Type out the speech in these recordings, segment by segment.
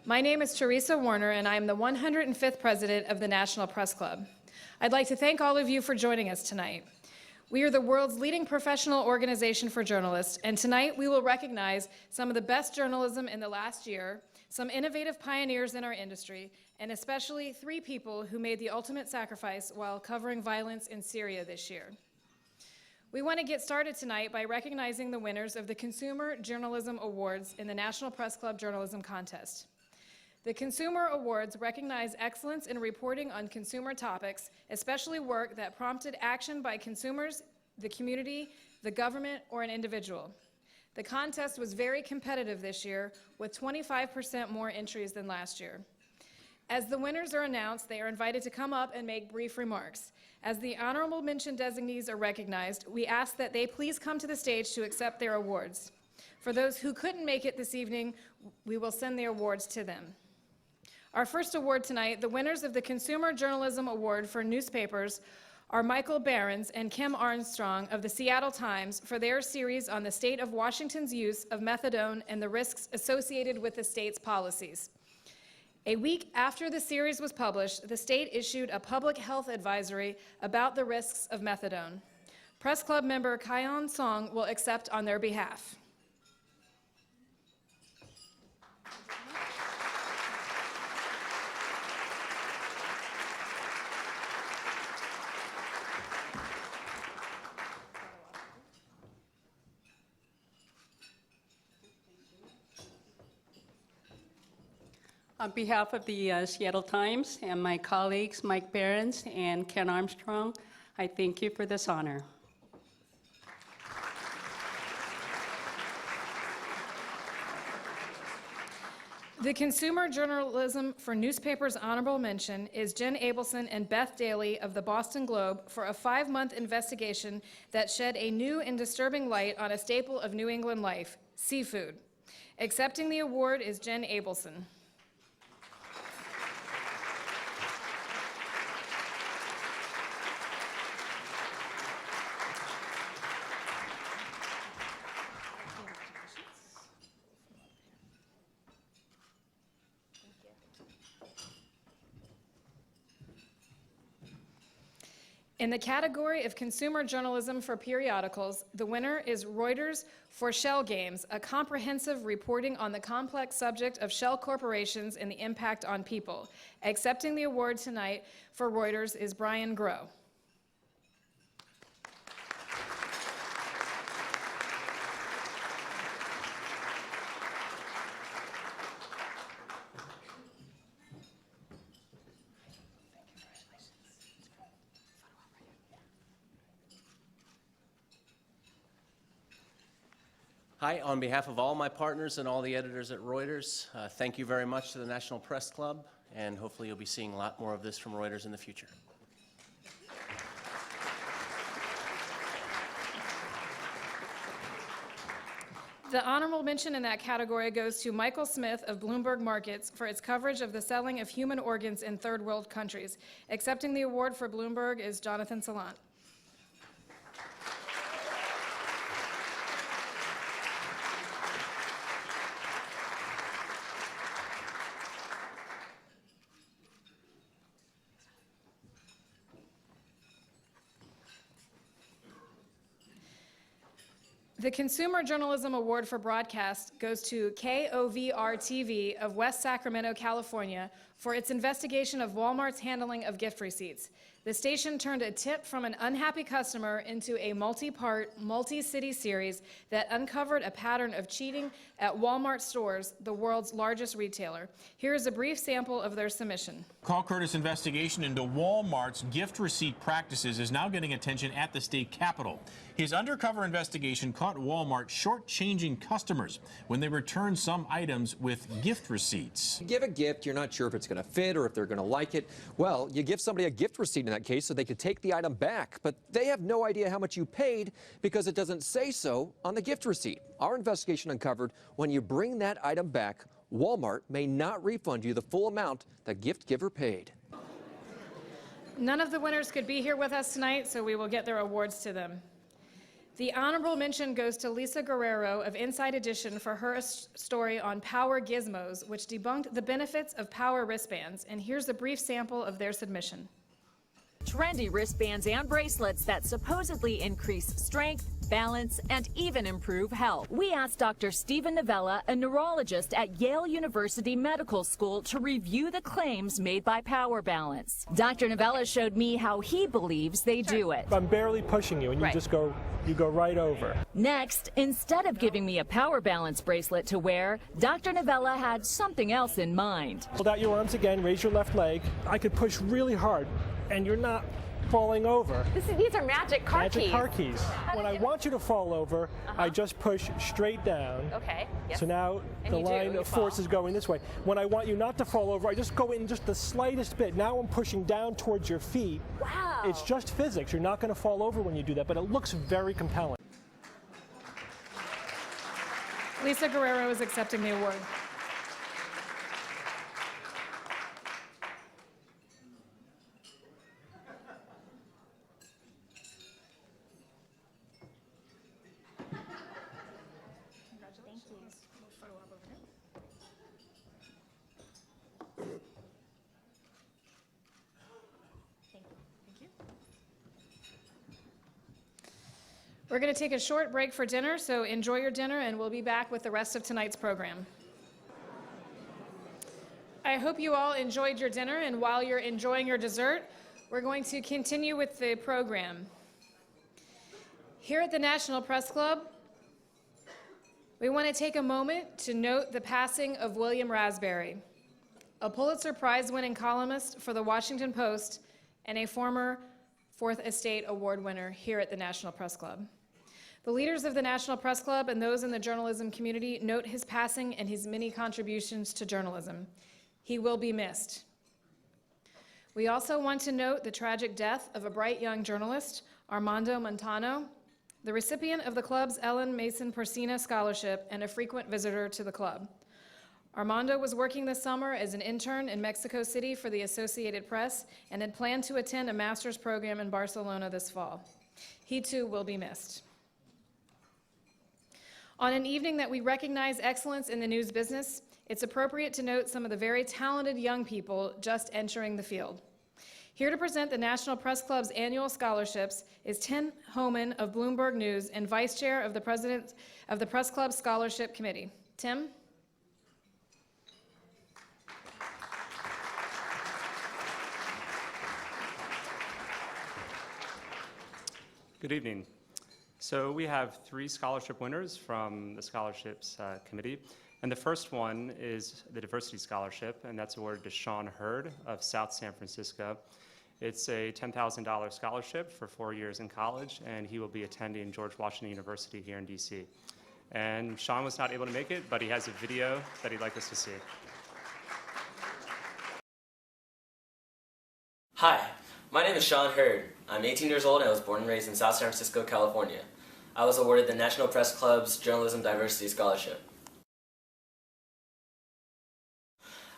My name is Teresa Warner, and I am the 105th president of the National Press Club. I'd like to thank all of you for joining us tonight. We are the world's leading professional organization for journalists, and tonight we will recognize some of the best journalism in the last year, some innovative pioneers in our industry, and especially 3 people who made the ultimate sacrifice while covering violence in Syria this year. We want to get started tonight by recognizing the winners of the Consumer Journalism Awards in the National Press Club Journalism Contest. The Consumer Awards recognize excellence in reporting on consumer topics, especially work that prompted action by consumers, the community, the government, or an individual. The contest was very competitive this year, with 25% more entries than last year. As the winners are announced, they are invited to come up and make brief remarks. As the honorable mention designees are recognized, we ask that they please come to the stage to accept their awards. For those who couldn't make it this evening, we will send the awards to them. Our first award tonight, the winners of the Consumer Journalism Award for newspapers, are Michael Behrens and Kim Armstrong of the Seattle Times for their series on the state of Washington's use of methadone and the risks associated with the state's policies. A week after the series was published, the state issued a public health advisory about the risks of methadone. Press Club member Kyon Song will accept on their behalf. On behalf of the Seattle Times and my colleagues, Mike Behrens and Ken Armstrong, I thank you for this honor. The Consumer Journalism for Newspapers Honorable Mention is Jen Abelson and Beth Daly of the Boston Globe for a 5-month investigation that shed a new and disturbing light on a staple of New England life, seafood. Accepting the award is Jen Abelson. In the category of consumer journalism for periodicals, the winner is Reuters for Shell Games, a comprehensive reporting on the complex subject of shell corporations and the impact on people. Accepting the award tonight for Reuters is Brian Groh. Hi, on behalf of all my partners and all the editors at Reuters, thank you very much to the National Press Club, and hopefully you'll be seeing a lot more of this from Reuters in the future. The honorable mention in that category goes to Michael Smith of Bloomberg Markets for its coverage of the selling of human organs in third world countries. Accepting the award for Bloomberg is Jonathan Salant. The Consumer Journalism Award for Broadcast goes to KOVR-TV of West Sacramento, California, for its investigation of Walmart's handling of gift receipts. The station turned a tip from an unhappy customer into a multi-part, multi-city series that uncovered a pattern of cheating at Walmart stores, the world's largest retailer. Here is a brief sample of their submission. Carl Curtis' investigation into Walmart's gift receipt practices is now getting attention at the state capitol. His undercover investigation caught Walmart shortchanging customers when they returned some items with gift receipts. You give a gift, you're not sure if it's going to fit or if they're going to like it. Well, you give somebody a gift receipt in that case so they could take the item back, but they have no idea how much you paid because it doesn't say so on the gift receipt. Our investigation uncovered when you bring that item back, Walmart may not refund you the full amount the gift giver paid. None of the winners could be here with us tonight, so we will get their awards to them. The honorable mention goes to Lisa Guerrero of Inside Edition for her story on power gizmos, which debunked the benefits of power wristbands. And here's a brief sample of their submission. Trendy wristbands and bracelets that supposedly increase strength, balance, and even improve health. We asked Dr. Stephen Novella, a neurologist at Yale University Medical School, to review the claims made by Power Balance. Dr. Novella showed me how he believes they do it. I'm barely pushing you, and you just go right over. Next, instead of giving me a Power Balance bracelet to wear, Dr. Novella had something else in mind. Hold out your arms again, raise your left leg. I could push really hard, and you're not falling over. These are magic car keys. Magic car keys. When I want you to fall over, I just push straight down. Okay. Yes. So now And the you do, line you of force is going this way. When I want you not to fall over, I just go in just the slightest bit. Now I'm pushing down towards your feet. Wow. It's just physics. You're not going to fall over when you do that, but it looks very compelling. Lisa Guerrero is accepting the award. We're going to take a short break for dinner, so enjoy your dinner, and we'll be back with the rest of tonight's program. I hope you all enjoyed your dinner, and while you're enjoying your dessert, we're going to continue with the program. Here at the National Press Club, we want to take a moment to note the passing of William Raspberry, a Pulitzer Prize-winning columnist for the Washington Post and a former Fourth Estate Award winner here at the National Press Club. The leaders of the National Press Club and those in the journalism community note his passing and his many contributions to journalism. He will be missed. We also want to note the tragic death of a bright young journalist, Armando Montano, the recipient of the club's Ellen Mason Porcina Scholarship and a frequent visitor to the club. Armando was working this summer as an intern in Mexico City for the Associated Press and had planned to attend a master's program in Barcelona this fall. He too will be missed. On an evening that we recognize excellence in the news business, it's appropriate to note some of the very talented young people just entering the field. Here to present the National Press Club's annual scholarships is Tim Homan of Bloomberg News and Vice Chair of the President of the Press Club Scholarship Committee. Tim? Good evening. So we have 3 scholarship winners from the Scholarships Committee. And the first one is the Diversity Scholarship, and that's awarded to Sean Hurd of South San Francisco. It's a $10,000 scholarship for 4 years in college, and he will be attending George Washington University here in DC. And Sean was not able to make it, but he has a video that he'd like us to see. Hi, my name is Sean Hurd. I'm 18 years old and I was born and raised in South San Francisco, California. I was awarded the National Press Club's Journalism Diversity Scholarship.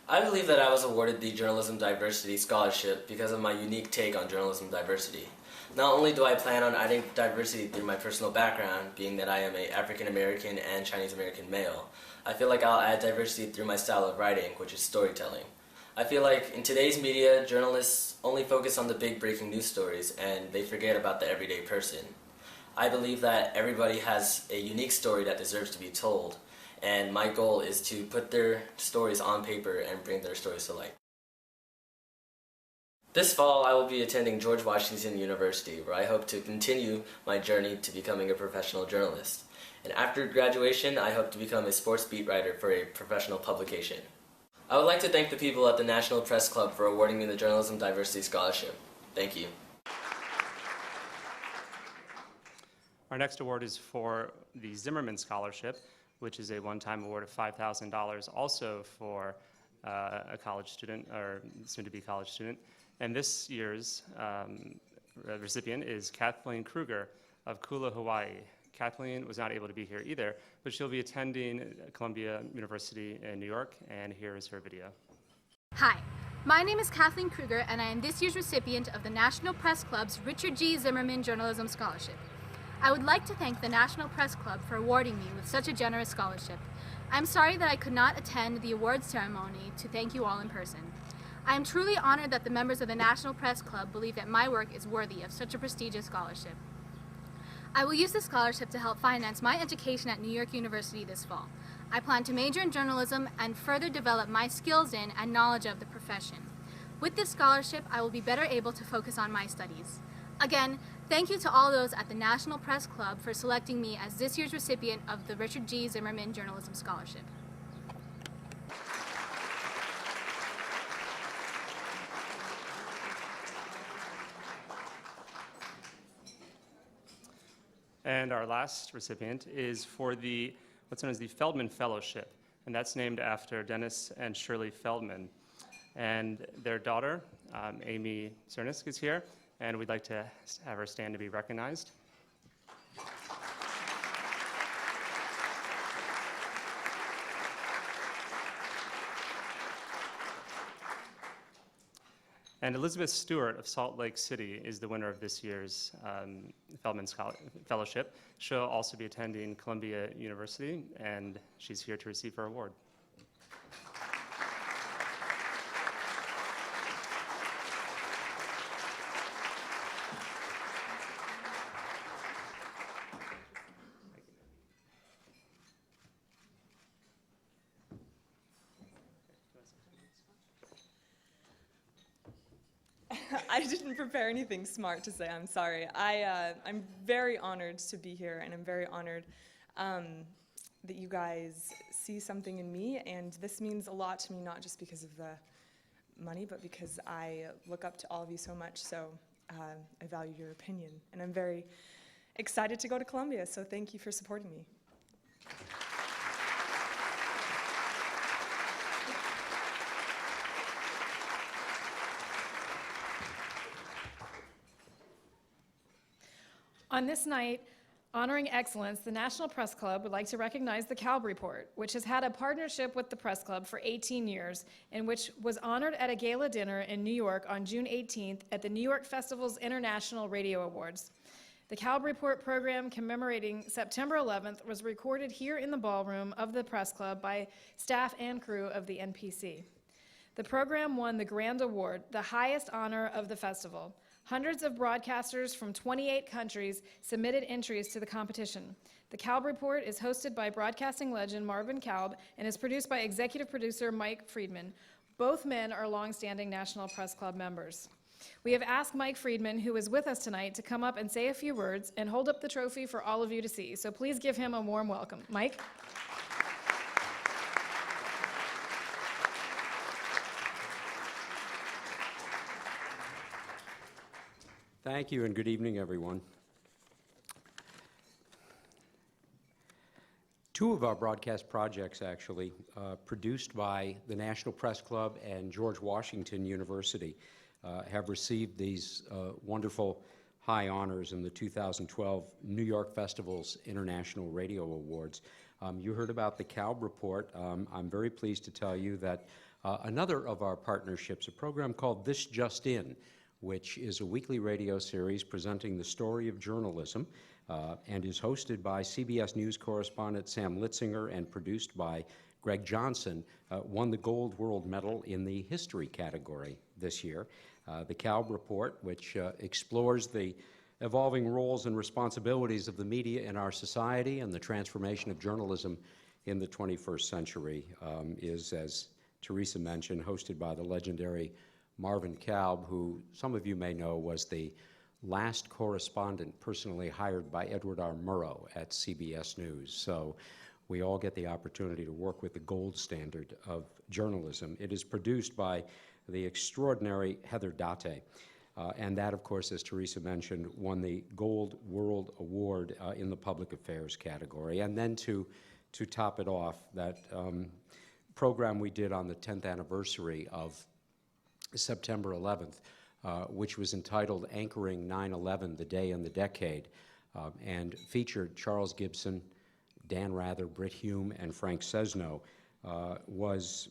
I believe that I was awarded the Journalism Diversity Scholarship because of my unique take on journalism diversity. Not only do I plan on adding diversity through my personal background, being that I am an African American and Chinese American male, I feel like I'll add diversity through my style of writing, which is storytelling. I feel like in today's media, journalists only focus on the big breaking news stories and they forget about the everyday person. I believe that everybody has a unique story that deserves to be told, and my goal is to put their stories on paper and bring their stories to light. This fall, I will be attending George Washington University, where I hope to continue my journey to becoming a professional journalist. And after graduation, I hope to become a sports beat writer for a professional publication. I would like to thank the people at the National Press Club for awarding me the Journalism Diversity Scholarship. Thank you. Our next award is for the Zimmerman Scholarship, which is a one-time award of $5,000 also for a college student, or soon-to-be college student. And this year's recipient is Kathleen Kruger of Kula, Hawaii. Kathleen was not able to be here either, but she'll be attending Columbia University in New York, and here is her video. Hi, my name is Kathleen Kruger, and I am this year's recipient of the National Press Club's Richard G. Zimmerman Journalism Scholarship. I would like to thank the National Press Club for awarding me with such a generous scholarship. I'm sorry that I could not attend the awards ceremony to thank you all in person. I am truly honored that the members of the National Press Club believe that my work is worthy of such a prestigious scholarship. I will use this scholarship to help finance my education at New York University this fall. I plan to major in journalism and further develop my skills in and knowledge of the profession. With this scholarship, I will be better able to focus on my studies. Again, thank you to all those at the National Press Club for selecting me as this year's recipient of the Richard G. Zimmerman Journalism Scholarship. And our last recipient is for the what's known as the Feldman Fellowship, and that's named after Dennis and Shirley Feldman. And their daughter, Amy Cernisk, is here, and we'd like to have her stand to be recognized. And Elizabeth Stewart of Salt Lake City is the winner of this year's Feldman Fellowship. She'll also be attending Columbia University, and she's here to receive her award. I didn't prepare anything smart to say, I'm sorry. I'm very honored to be here, and I'm very honored that you guys see something in me, and this means a lot to me, not just because of the money, but because I look up to all of you so much, so I value your opinion. And I'm very excited to go to Columbia, so thank you for supporting me. On this night, honoring excellence, the National Press Club would like to recognize the Kalb Report, which has had a partnership with the Press Club for 18 years and which was honored at a gala dinner in New York on June 18th at the New York Festival's International Radio Awards. The Kalb Report program commemorating September 11th was recorded here in the ballroom of the Press Club by staff and crew of the NPC. The program won the Grand Award, the highest honor of the festival. Hundreds of broadcasters from 28 countries submitted entries to the competition. The Kalb Report is hosted by broadcasting legend Marvin Kalb and is produced by executive producer Mike Friedman. Both men are longstanding National Press Club members. We have asked Mike Friedman, who is with us tonight, to come up and say a few words and hold up the trophy for all of you to see. So please give him a warm welcome. Mike? Thank you, and good evening, everyone. Two of our broadcast projects, actually, produced by the National Press Club and George Washington University, have received these wonderful high honors in the 2012 New York Festival's International Radio Awards. You heard about the Kalb Report. I'm very pleased to tell you that another of our partnerships, a program called This Just In, which is a weekly radio series presenting the story of journalism and is hosted by CBS News correspondent Sam Litzinger and produced by Greg Johnson, won the Gold World Medal in the history category this year. The Kalb Report, which explores the evolving roles and responsibilities of the media in our society and the transformation of journalism in the 21st century, is, as Teresa mentioned, hosted by the legendary Marvin Kalb, who some of you may know was the last correspondent personally hired by Edward R. Murrow at CBS News. So we all get the opportunity to work with the gold standard of journalism. It is produced by the extraordinary Heather Date. And that, of course, as Teresa mentioned, won the Gold World Award in the Public Affairs category. And then to top it off, that program we did on the 10th anniversary of September 11th, which was entitled Anchoring 9/11, The Day and the Decade, and featured Charles Gibson, Dan Rather, Britt Hume, and Frank Sesno, was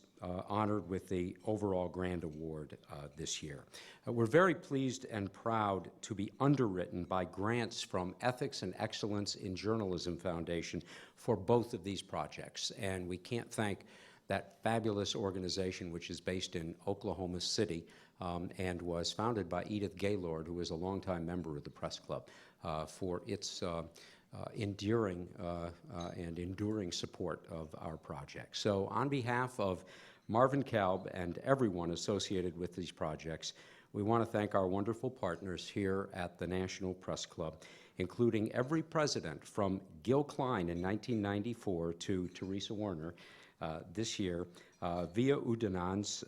honored with the overall Grand Award this year. We're very pleased and proud to be underwritten by grants from Ethics and Excellence in Journalism Foundation for both of these projects, and we can't thank that fabulous organization, which is based in Oklahoma City and was founded by Edith Gaylord, who is a longtime member of the Press Club, for its endearing and enduring support of our project. So on behalf of Marvin Kalb and everyone associated with these projects, we want to thank our wonderful partners here at the National Press Club, including every president from Gil Klein in 1994 to Teresa Warner this year, Via Udanans,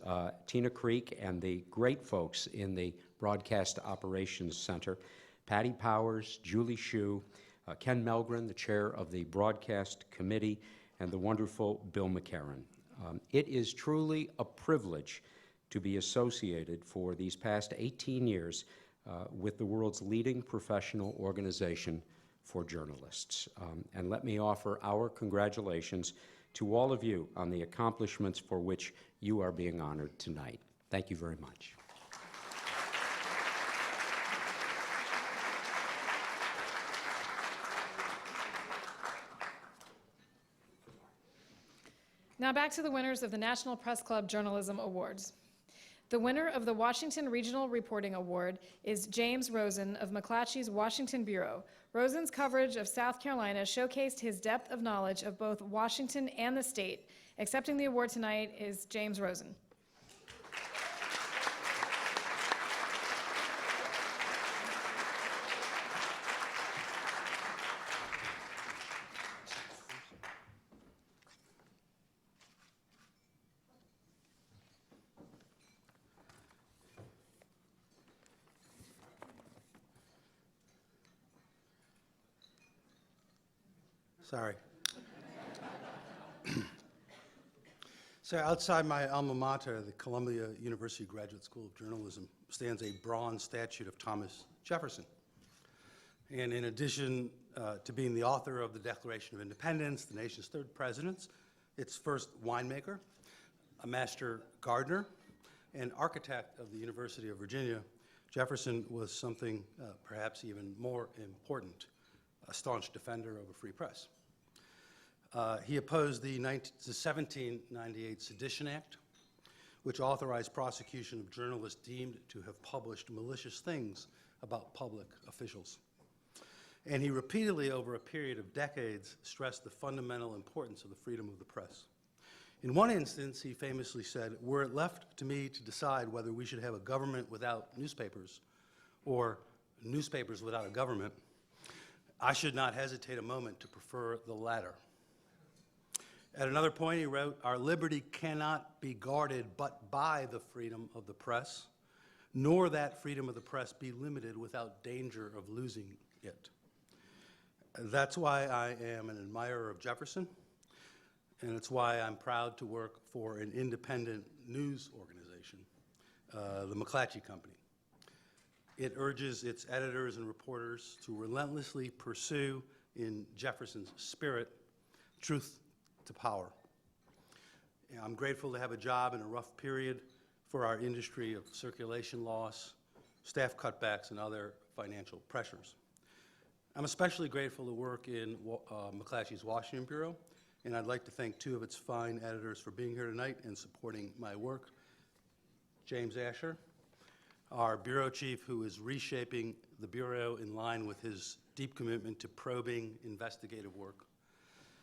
Tina Creek, and the great folks in the Broadcast Operations Center, Patty Powers, Julie Hsu, Ken Melgren, the chair of the Broadcast Committee, and the wonderful Bill McCarran. It is truly a privilege to be associated for these past 18 years with the world's leading professional organization for journalists. And let me offer our congratulations to all of you on the accomplishments for which you are being honored tonight. Thank you very much. Now back to the winners of the National Press Club Journalism Awards. The winner of the Washington Regional Reporting Award is James Rosen of McClatchy's Washington Bureau. Rosen's coverage of South Carolina showcased his depth of knowledge of both Washington and the state. Accepting the award tonight is James Rosen. Sorry. So outside my alma mater, the Columbia University Graduate School of Journalism, stands a bronze statue of Thomas Jefferson. And in addition to being the author of the Declaration of Independence, the nation's third president, its first winemaker, a master gardener, and architect of the University of Virginia, Jefferson was something perhaps even more important, a staunch defender of a free press. He opposed the 1798 Sedition Act, which authorized prosecution of journalists deemed to have published malicious things about public officials. And he repeatedly, over a period of decades, stressed the fundamental importance of the freedom of the press. In one instance, he famously said, "Were it left to me to decide whether we should have a government without newspapers or newspapers without a government, I should not hesitate a moment to prefer the latter." At another point, he wrote, "Our liberty cannot be guarded but by the freedom of the press, nor that freedom of the press be limited without danger of losing it." That's why I am an admirer of Jefferson, and it's why I'm proud to work for an independent news organization, the McClatchy Company. It urges its editors and reporters to relentlessly pursue, in Jefferson's spirit, truth to power. I'm grateful to have a job in a rough period for our industry of circulation loss, staff cutbacks, and other financial pressures. I'm especially grateful to work in McClatchy's Washington Bureau, and I'd like to thank two of its fine editors for being here tonight and supporting my work. James Asher, our bureau chief, who is reshaping the bureau in line with his deep commitment to probing investigative work,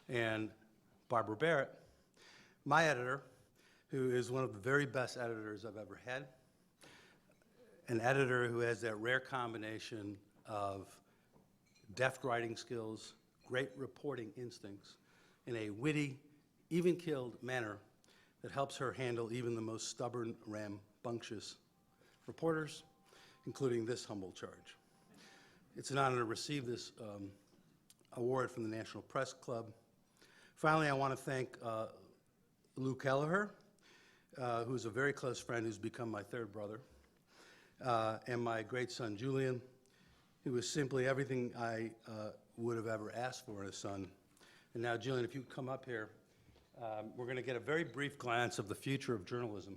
and Barbara Barrett, my editor, who is one of the very best editors I've ever had, an editor who has that rare combination of deft writing skills, great reporting instincts, in a witty, even-keeled manner that helps her handle even the most stubborn, rambunctious reporters, including this humble charge. It's an honor to receive this award from the National Press Club. Finally, I want to thank Lou Kelleher, who's a very close friend who's become my third brother, and my great son, Julian, who was simply everything I would have ever asked for in a son. And now, Julian, if you come up here, We're going to get a very brief glance of the future of journalism.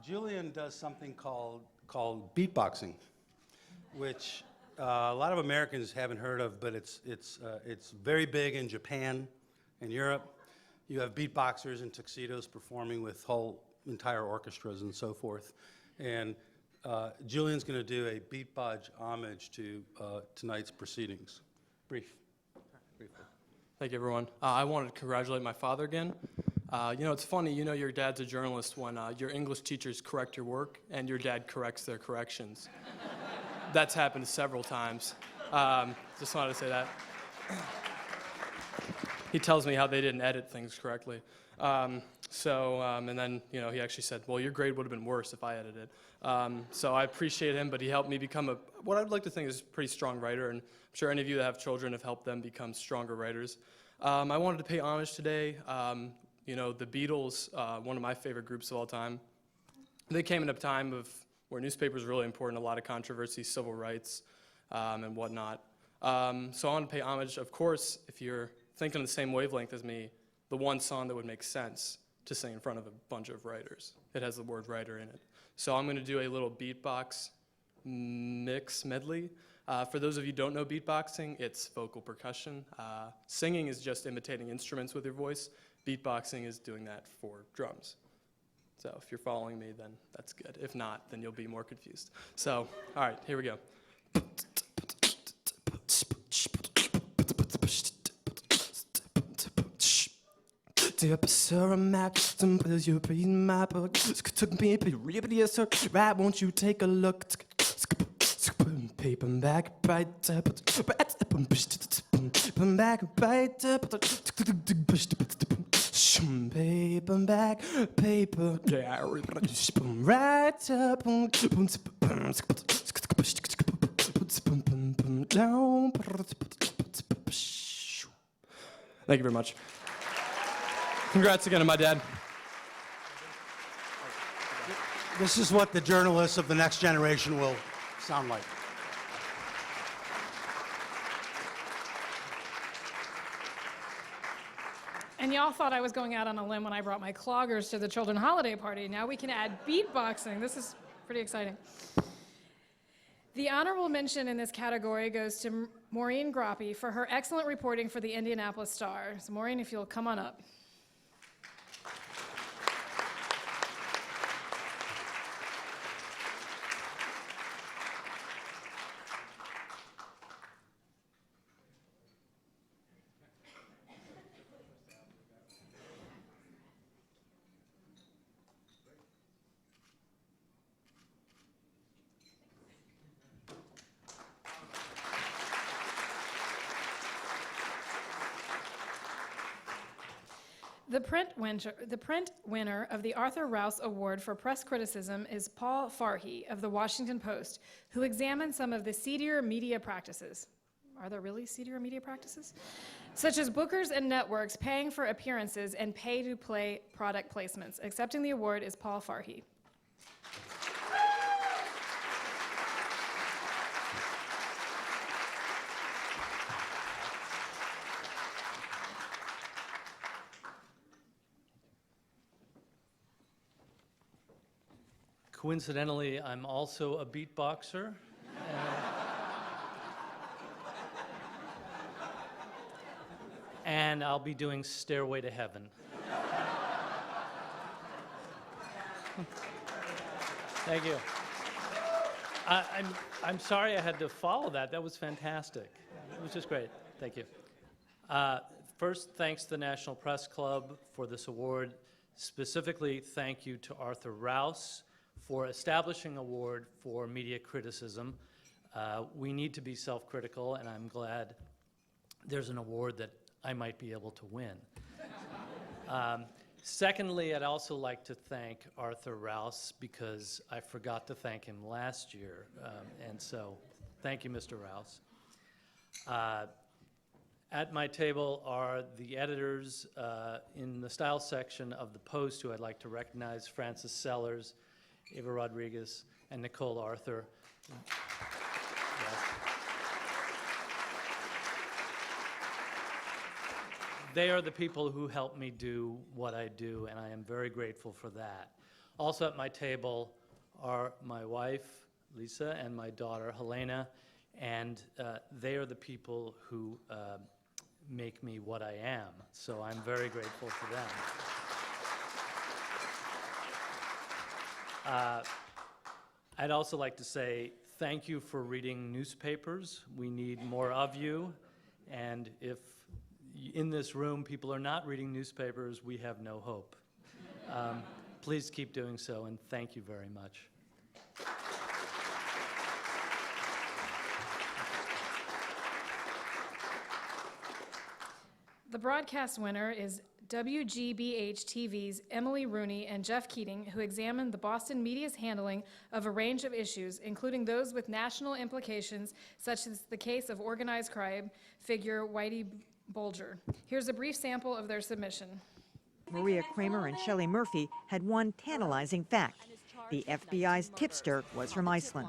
Julian does something called beatboxing, which a lot of Americans haven't heard of, but it's very big in Japan and Europe. You have beatboxers in tuxedos performing with whole entire orchestras and so forth. And Julian's going to do a beatbox homage to tonight's proceedings. Briefly. Thank you, everyone. I wanted to congratulate my father again. It's funny, your dad's a journalist when your English teachers correct your work and your dad corrects their corrections. That's happened several times. Just wanted to say that. He tells me how they didn't edit things correctly. And then, he actually said, well, your grade would have been worse if I edited. So I appreciate him, but he helped me become what I'd like to think is a pretty strong writer, and I'm sure any of you that have children have helped them become stronger writers. I wanted to pay homage today. The Beatles, one of my favorite groups of all time, they came in a time where newspapers were really important, a lot of controversy, civil rights, and whatnot. So I want to pay homage, of course, if you're thinking on the same wavelength as me, the one song that would make sense to sing in front of a bunch of writers. It has the word writer in it. So I'm going to do a little beatbox medley. For those of you who don't know beatboxing, it's vocal percussion. Singing is just imitating instruments with your voice. Beatboxing is doing that for drums. So if you're following me, then that's good. If not, then you'll be more confused. So, all right, here we go. Right, won't you take a look? Paper back right up, back right up, paper back, paper right up, down. Thank you very much. Congrats again to my dad. This is what the journalists of the next generation will sound like. And y'all thought I was going out on a limb when I brought my cloggers to the children holiday party. Now we can add beatboxing. This is pretty exciting. The honorable mention in this category goes to Maureen Groppe for her excellent reporting for the Indianapolis Star. So Maureen, if you'll come on up. The print winner of the Arthur Rouse Award for Press Criticism is Paul Farhi of The Washington Post, who examined some of the seedier media practices. Are there really seedier media practices? Such as bookers and networks paying for appearances and pay-to-play product placements. Accepting the award is Paul Farhi. Coincidentally, I'm also a beatboxer. And I'll be doing Stairway to Heaven. Thank you. I'm sorry I had to follow that. That was fantastic. It was just great. Thank you. First, thanks to the National Press Club for this award. Specifically, thank you to Arthur Rouse for establishing an award for media criticism. We need to be self-critical, and I'm glad there's an award that I might be able to win. Secondly, I'd also like to thank Arthur Rouse because I forgot to thank him last year, and so thank you, Mr. Rouse. At my table are the editors in the style section of the Post, who I'd like to recognize: Francis Sellers, Eva Rodriguez, and Nicole Arthur. Yes. they are the people who help me do what I do, and I am very grateful for that. Also at my table are my wife, Lisa, and my daughter, Helena, and they are the people who make me what I am. So I'm very grateful for them. I'd also like to say thank you for reading newspapers. We need more of you, and if in this room people are not reading newspapers, we have no hope. Please keep doing so, and thank you very much. The broadcast winner is WGBH-TV's Emily Rooney and Jeff Keating, who examined the Boston media's handling of a range of issues, including those with national implications, such as the case of organized crime figure Whitey Bulger. Here's a brief sample of their submission. Maria Kramer and Shelley Murphy had one tantalizing fact. The FBI's tipster was from Iceland.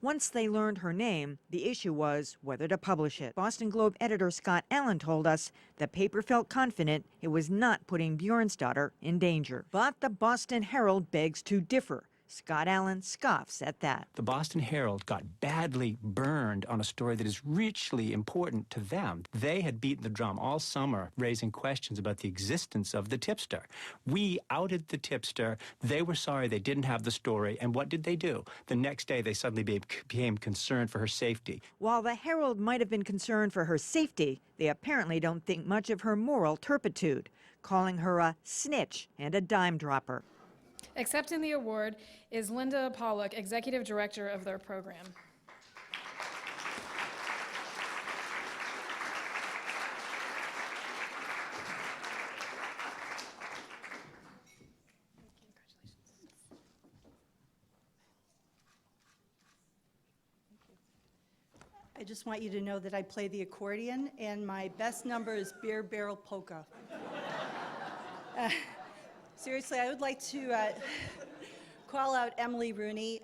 Once they learned her name, the issue was whether to publish it. Boston Globe editor Scott Allen told us the paper felt confident it was not putting Bjornsdottir in danger. But the Boston Herald begs to differ. Scott Allen scoffs at that. The Boston Herald got badly burned on a story that is richly important to them. They had beaten the drum all summer, raising questions about the existence of the tipster. We outed the tipster. They were sorry they didn't have the story. And what did they do? The next day, they suddenly became concerned for her safety. While the Herald might have been concerned for her safety, they apparently don't think much of her moral turpitude, calling her a snitch and a dime dropper. Accepting the award is Linda Pollock, Executive Director of their program. I just want you to know that I play the accordion, and my best number is Beer Barrel Polka. Seriously, I would like to call out Emily Rooney.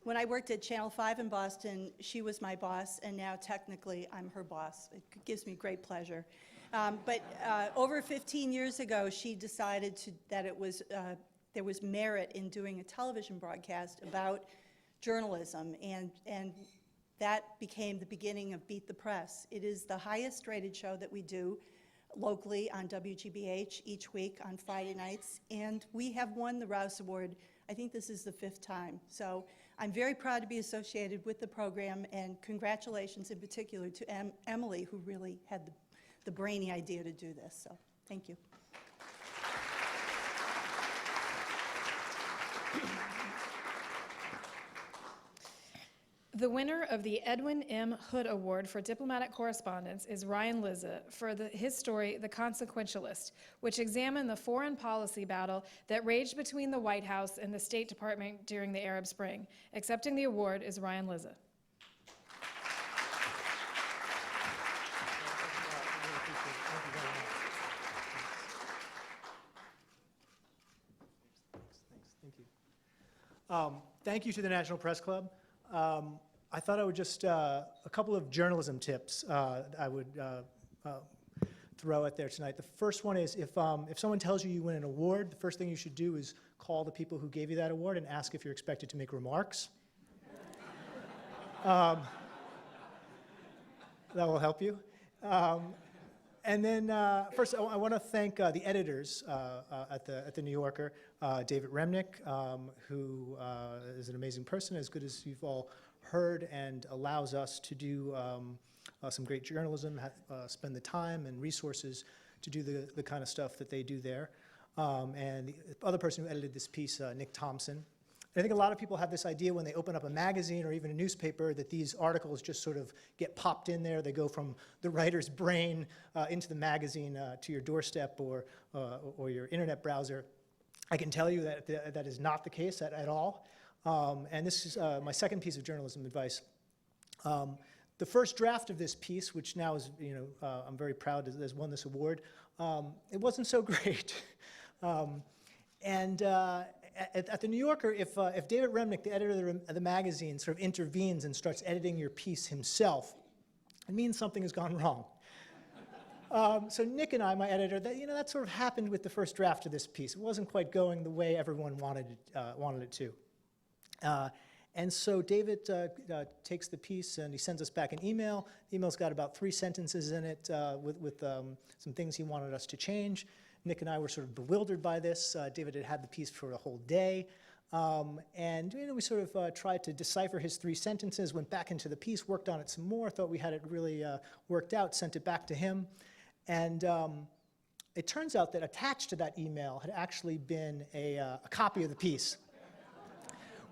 When I worked at Channel 5 in Boston, she was my boss, and now technically I'm her boss. It gives me great pleasure. But over 15 years ago, she decided that there was merit in doing a television broadcast about journalism, and that became the beginning of Beat the Press. It is the highest rated show that we do locally on WGBH each week on Friday nights, and we have won the Rouse Award. I think this is the 5th time. So I'm very proud to be associated with the program, and congratulations in particular to Emily, who really had the brainy idea to do this. So thank you. The winner of the Edwin M. Hood Award for Diplomatic Correspondence is Ryan Lizza for his story, The Consequentialist, which examined the foreign policy battle that raged between the White House and the State Department during the Arab Spring. Accepting the award is Ryan Lizza. Thank you to the National Press Club. I thought I would just, a couple of journalism tips I would throw out there tonight. The first one is if someone tells you you win an award, the first thing you should do is call the people who gave you that award and ask if you're expected to make remarks. That will help you. And then first, I want to thank the editors at the New Yorker, David Remnick, who is an amazing person, as good as you've all heard, and allows us to do some great journalism, spend the time and resources to do the kind of stuff that they do there. And the other person who edited this piece, Nick Thompson. I think a lot of people have this idea when they open up a magazine or even a newspaper that these articles just sort of get popped in there. They go from the writer's brain into the magazine to your doorstep or your internet browser. I can tell you that that is not the case at all. And this is my second piece of journalism advice. The first draft of this piece, which now is, I'm very proud has won this award, it wasn't so great. At the New Yorker, if David Remnick, the editor of the magazine, sort of intervenes and starts editing your piece himself, it means something has gone wrong. So Nick and I, my editor, that sort of happened with the first draft of this piece. It wasn't quite going the way everyone wanted it to. And so David takes the piece and he sends us back an email. The email's got about 3 sentences in it with some things he wanted us to change. Nick and I were sort of bewildered by this. David had the piece for a whole day. And we sort of tried to decipher his 3 sentences, went back into the piece, worked on it some more, thought we had it really worked out, sent it back to him. And it turns out that attached to that email had actually been a copy of the piece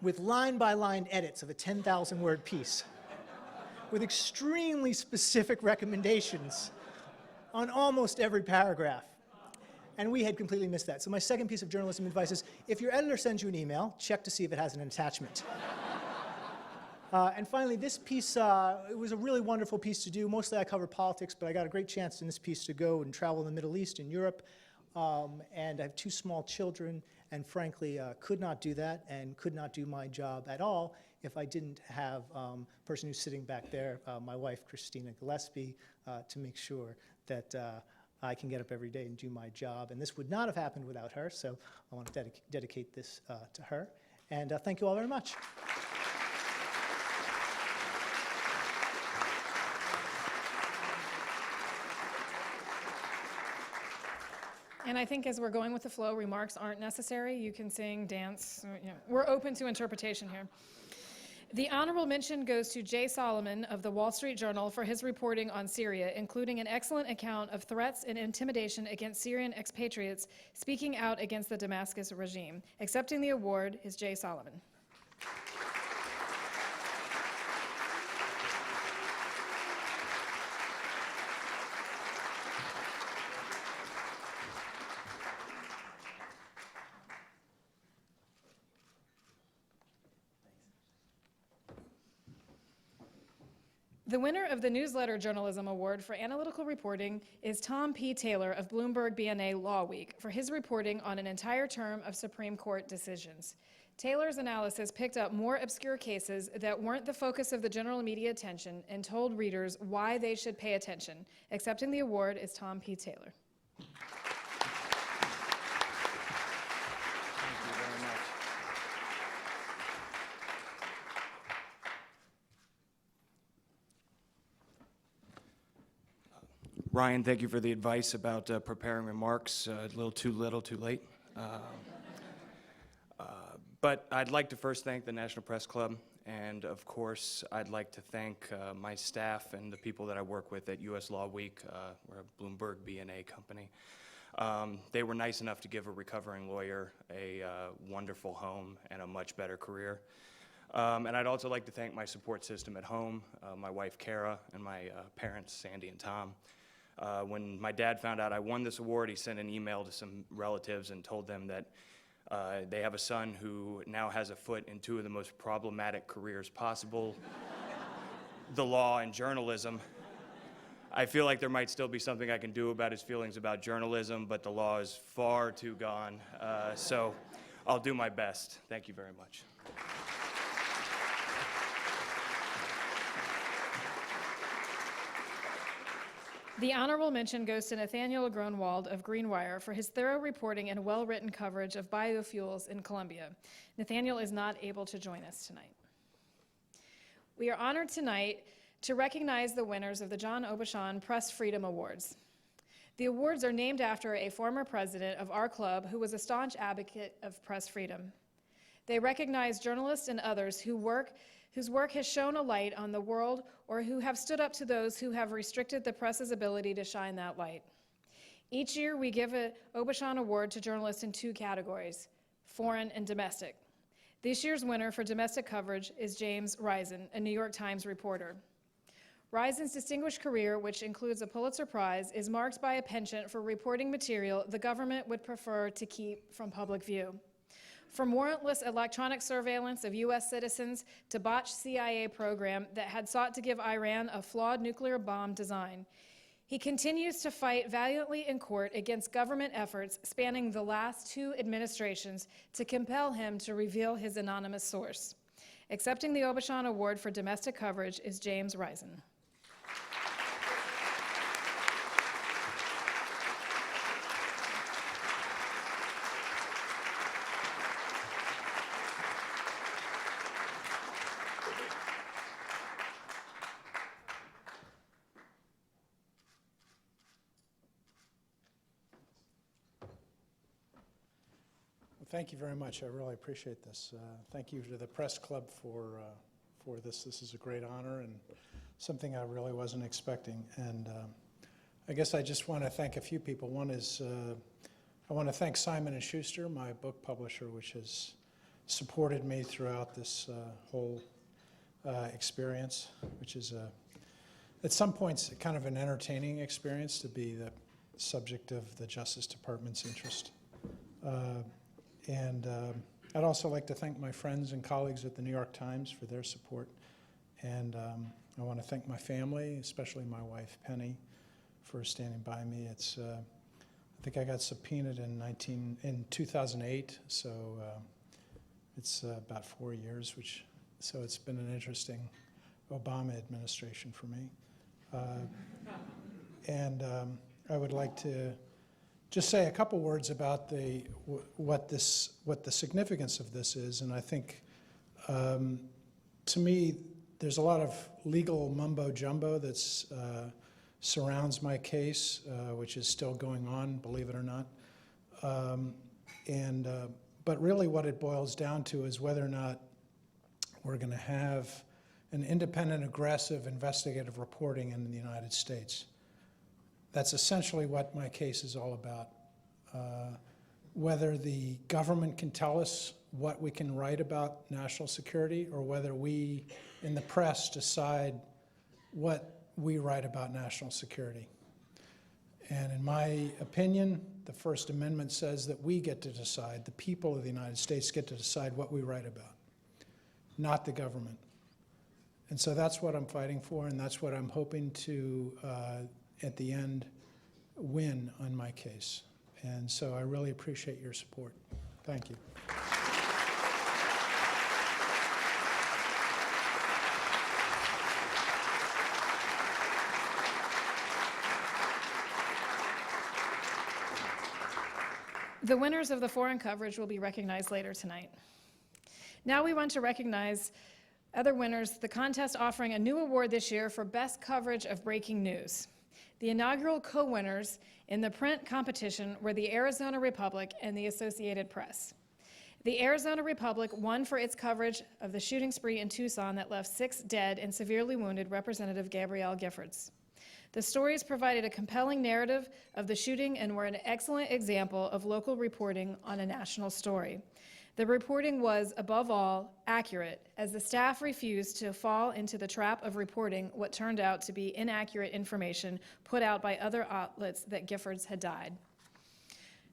with line-by-line edits of a 10,000-word piece with extremely specific recommendations on almost every paragraph. And we had completely missed that. So my second piece of journalism advice is, if your editor sends you an email, check to see if it has an attachment. And finally, this piece, it was a really wonderful piece to do. Mostly I cover politics, but I got a great chance in this piece to go and travel in the Middle East and Europe. And I have 2 small children, and frankly, could not do that and could not do my job at all if I didn't have the person who's sitting back there, my wife, Christina Gillespie, to make sure that I can get up every day and do my job. And this would not have happened without her, so I want to dedicate this to her. And thank you all very much. And I think as we're going with the flow, remarks aren't necessary. You can sing, dance, we're open to interpretation here. The honorable mention goes to Jay Solomon of the Wall Street Journal for his reporting on Syria, including an excellent account of threats and intimidation against Syrian expatriates speaking out against the Damascus regime. Accepting the award is Jay Solomon. The winner of the Newsletter Journalism Award for Analytical Reporting is Tom P. Taylor of Bloomberg BNA Law Week for his reporting on an entire term of Supreme Court decisions. Taylor's analysis picked up more obscure cases that weren't the focus of the general media attention and told readers why they should pay attention. Accepting the award is Tom P. Taylor. Ryan, thank you for the advice about preparing remarks. A little too little, too late. But I'd like to first thank the National Press Club, and of course, I'd like to thank my staff and the people that I work with at US Law Week. We're a Bloomberg BNA company. They were nice enough to give a recovering lawyer a wonderful home and a much better career. And I'd also like to thank my support system at home, my wife Kara and my parents Sandy and Tom. When my dad found out I won this award, he sent an email to some relatives and told them that they have a son who now has a foot in 2 of the most problematic careers possible, the law and journalism. I feel like there might still be something I can do about his feelings about journalism, but the law is far too gone. So I'll do my best. Thank you very much. The honorable mention goes to Nathaniel Gronwald of Greenwire for his thorough reporting and well-written coverage of biofuels in Colombia. Nathaniel is not able to join us tonight. We are honored tonight to recognize the winners of the John Aubuchon Press Freedom Awards. The awards are named after a former president of our club who was a staunch advocate of press freedom. They recognize journalists and others whose work has shone a light on the world or who have stood up to those who have restricted the press's ability to shine that light. Each year, we give an Aubuchon Award to journalists in 2 categories, foreign and domestic. This year's winner for domestic coverage is James Risen, a New York Times reporter. Risen's distinguished career, which includes a Pulitzer Prize, is marked by a penchant for reporting material the government would prefer to keep from public view. From warrantless electronic surveillance of U.S. citizens to botched CIA program that had sought to give Iran a flawed nuclear bomb design, he continues to fight valiantly in court against government efforts spanning the last 2 administrations to compel him to reveal his anonymous source. Accepting the Aubuchon Award for domestic coverage is James Risen. Thank you very much. I really appreciate this. Thank you to the Press Club for this. This is a great honor and something I really wasn't expecting. And I guess I just want to thank a few people. One is I want to thank Simon & Schuster, my book publisher, which has supported me throughout this whole experience, which is at some points kind of an entertaining experience to be the subject of the Justice Department's interest. I'd also like to thank my friends and colleagues at the New York Times for their support. And I want to thank my family, especially my wife, Penny, for standing by me. It's, I think I got subpoenaed in 2008, so it's about 4 years, so it's been an interesting Obama administration for me. I would like to just say a couple words about what the significance of this is, and I think to me there's a lot of legal mumbo jumbo that surrounds my case, which is still going on, believe it or not. But really what it boils down to is whether or not we're going to have an independent, aggressive, investigative reporting in the United States. That's essentially what my case is all about. Whether the government can tell us what we can write about national security, or whether we in the press decide what we write about national security. And in my opinion, the First Amendment says that we get to decide, the people of the United States get to decide what we write about, not the government. And so that's what I'm fighting for, and that's what I'm hoping to, at the end, win on my case. And so I really appreciate your support. Thank you. The winners of the foreign coverage will be recognized later tonight. Now we want to recognize other winners, the contest offering a new award this year for best coverage of breaking news. The inaugural co-winners in the print competition were the Arizona Republic and the Associated Press. The Arizona Republic won for its coverage of the shooting spree in Tucson that left 6 dead and severely wounded Representative Gabrielle Giffords. The stories provided a compelling narrative of the shooting and were an excellent example of local reporting on a national story. The reporting was, above all, accurate, as the staff refused to fall into the trap of reporting what turned out to be inaccurate information put out by other outlets that Giffords had died.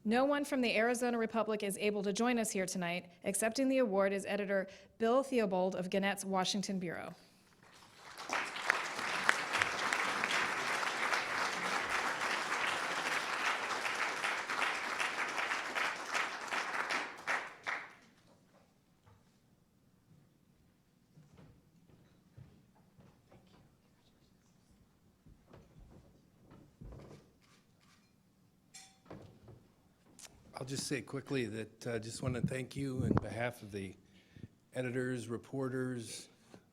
No one from the Arizona Republic is able to join us here tonight. Accepting the award is editor Bill Theobald of Gannett's Washington Bureau. I'll just say quickly that I just want to thank you on behalf of the editors, reporters,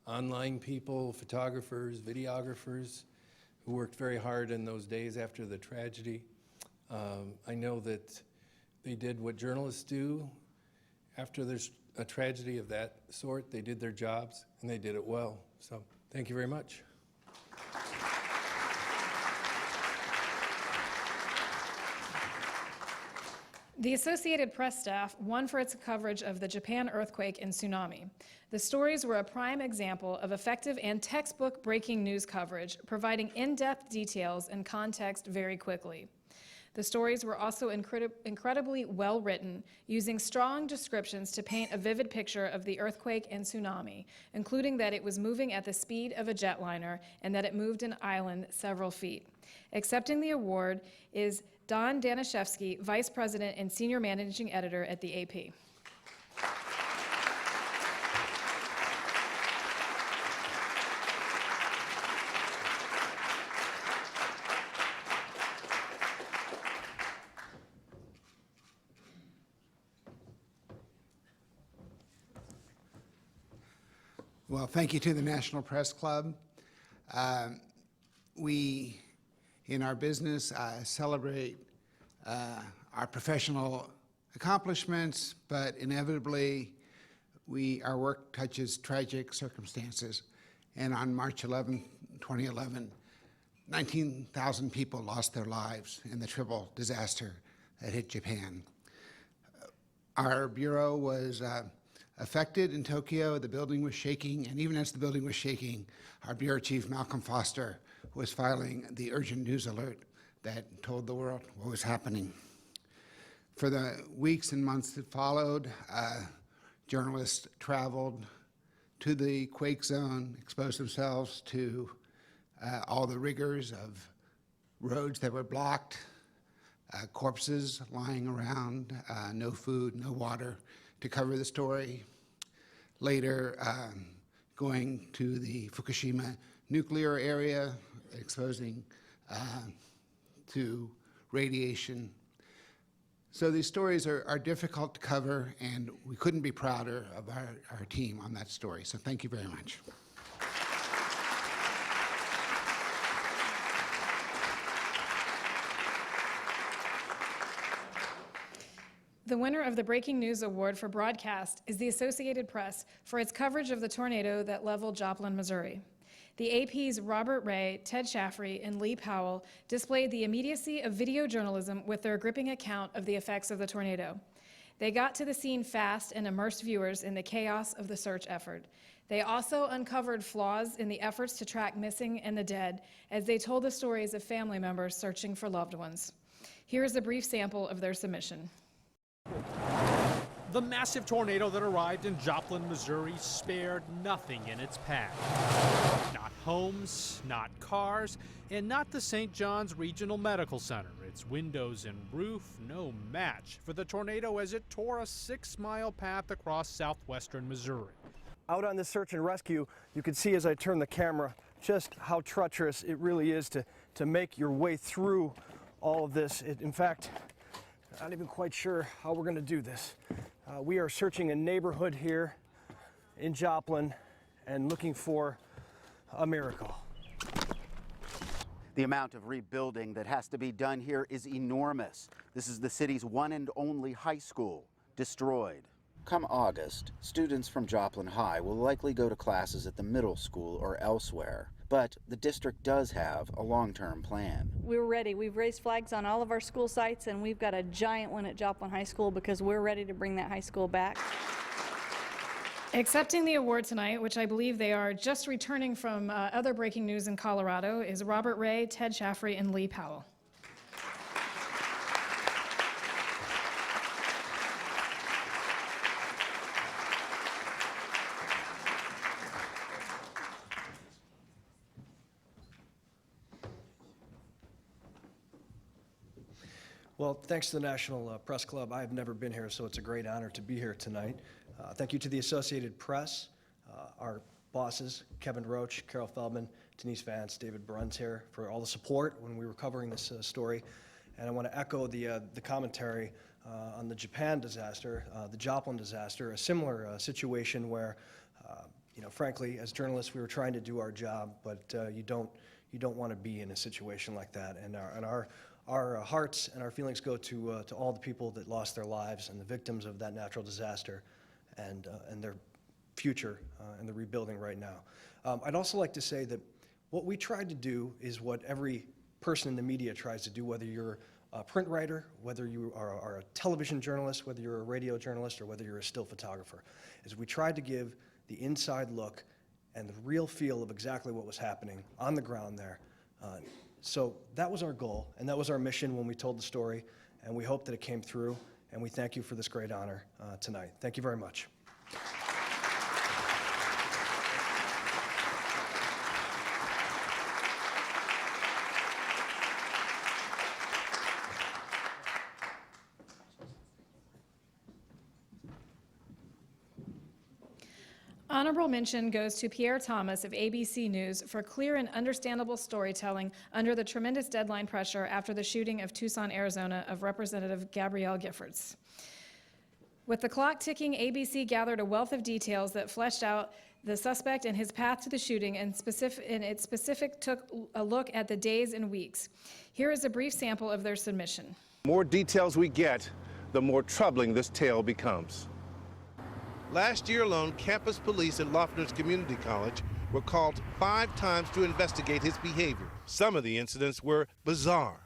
online people, photographers, videographers who worked very hard in those days after the tragedy. I know that they did what journalists do after there's a tragedy of that sort. They did their jobs and they did it well. So thank you very much. The Associated Press staff won for its coverage of the Japan earthquake and tsunami. The stories were a prime example of effective and textbook breaking news coverage, providing in-depth details and context very quickly. The stories were also incredibly well written, using strong descriptions to paint a vivid picture of the earthquake and tsunami, including that it was moving at the speed of a jetliner and that it moved an island several feet. Accepting the award is Don Danishevsky, Vice President and Senior Managing Editor at the AP. Well, thank you to the National Press Club. We, in our business, celebrate our professional accomplishments, but inevitably our work touches tragic circumstances. And on March 11, 2011, 19,000 people lost their lives in the triple disaster that hit Japan. Our bureau was affected in Tokyo. The building was shaking, and even as the building was shaking, our bureau chief, Malcolm Foster, was filing the urgent news alert that told the world what was happening. For the weeks and months that followed, journalists traveled to the quake zone, exposed themselves to all the rigors of roads that were blocked, corpses lying around, no food, no water to cover the story. Later, going to the Fukushima nuclear area, exposing to radiation. So these stories are difficult to cover, and we couldn't be prouder of our team on that story. So thank you very much. The winner of the Breaking News Award for Broadcast is the Associated Press for its coverage of the tornado that leveled Joplin, Missouri. The AP's Robert Ray, Ted Shaffrey, and Lee Powell displayed the immediacy of video journalism with their gripping account of the effects of the tornado. They got to the scene fast and immersed viewers in the chaos of the search effort. They also uncovered flaws in the efforts to track missing and the dead as they told the stories of family members searching for loved ones. Here is a brief sample of their submission. The massive tornado that arrived in Joplin, Missouri spared nothing in its path. Not homes, not cars, and not the St. John's Regional Medical Center. Its windows and roof no match for the tornado as it tore a 6-mile path across southwestern Missouri. Out on the search and rescue, you can see as I turn the camera just how treacherous it really is to make your way through all of this. In fact, I'm not even quite sure how we're going to do this. We are searching a neighborhood here in Joplin and looking for a miracle. The amount of rebuilding that has to be done here is enormous. This is the city's one and only high school, destroyed. Come August, students from Joplin High will likely go to classes at the middle school or elsewhere. But the district does have a long-term plan. We're ready. We've raised flags on all of our school sites, and we've got a giant one at Joplin High School because we're ready to bring that high school back. Accepting the award tonight, which I believe they are just returning from other breaking news in Colorado, is Robert Ray, Ted Shaffrey, and Lee Powell. Well, thanks to the National Press Club. I have never been here, so it's a great honor to be here tonight. Thank you to the Associated Press, our bosses, Kevin Roach, Carol Feldman, Denise Vance, David Bruns here for all the support when we were covering this story. And I want to echo the commentary on the Japan disaster, the Joplin disaster, a similar situation where, frankly, as journalists, we were trying to do our job, but you don't want to be in a situation like that. And our hearts and our feelings go to all the people that lost their lives and the victims of that natural disaster and their future and the rebuilding right now. I'd also like to say that what we tried to do is what every person in the media tries to do, whether you're a print writer, whether you are a television journalist, whether you're a radio journalist, or whether you're a still photographer, is we tried to give the inside look and the real feel of exactly what was happening on the ground there. So that was our goal, and that was our mission when we told the story, and we hope that it came through, and we thank you for this great honor tonight. Thank you very much. Honorable mention goes to Pierre Thomas of ABC News for clear and understandable storytelling under the tremendous deadline pressure after the shooting of Tucson, Arizona of Representative Gabrielle Giffords. With the clock ticking, ABC gathered a wealth of details that fleshed out the suspect and his path to the shooting, and it specific took a look at the days and weeks. Here is a brief sample of their submission. More details we get, the more troubling this tale becomes. Last year alone, campus police at Loeffner's Community College were called 5 times to investigate his behavior. Some of the incidents were bizarre.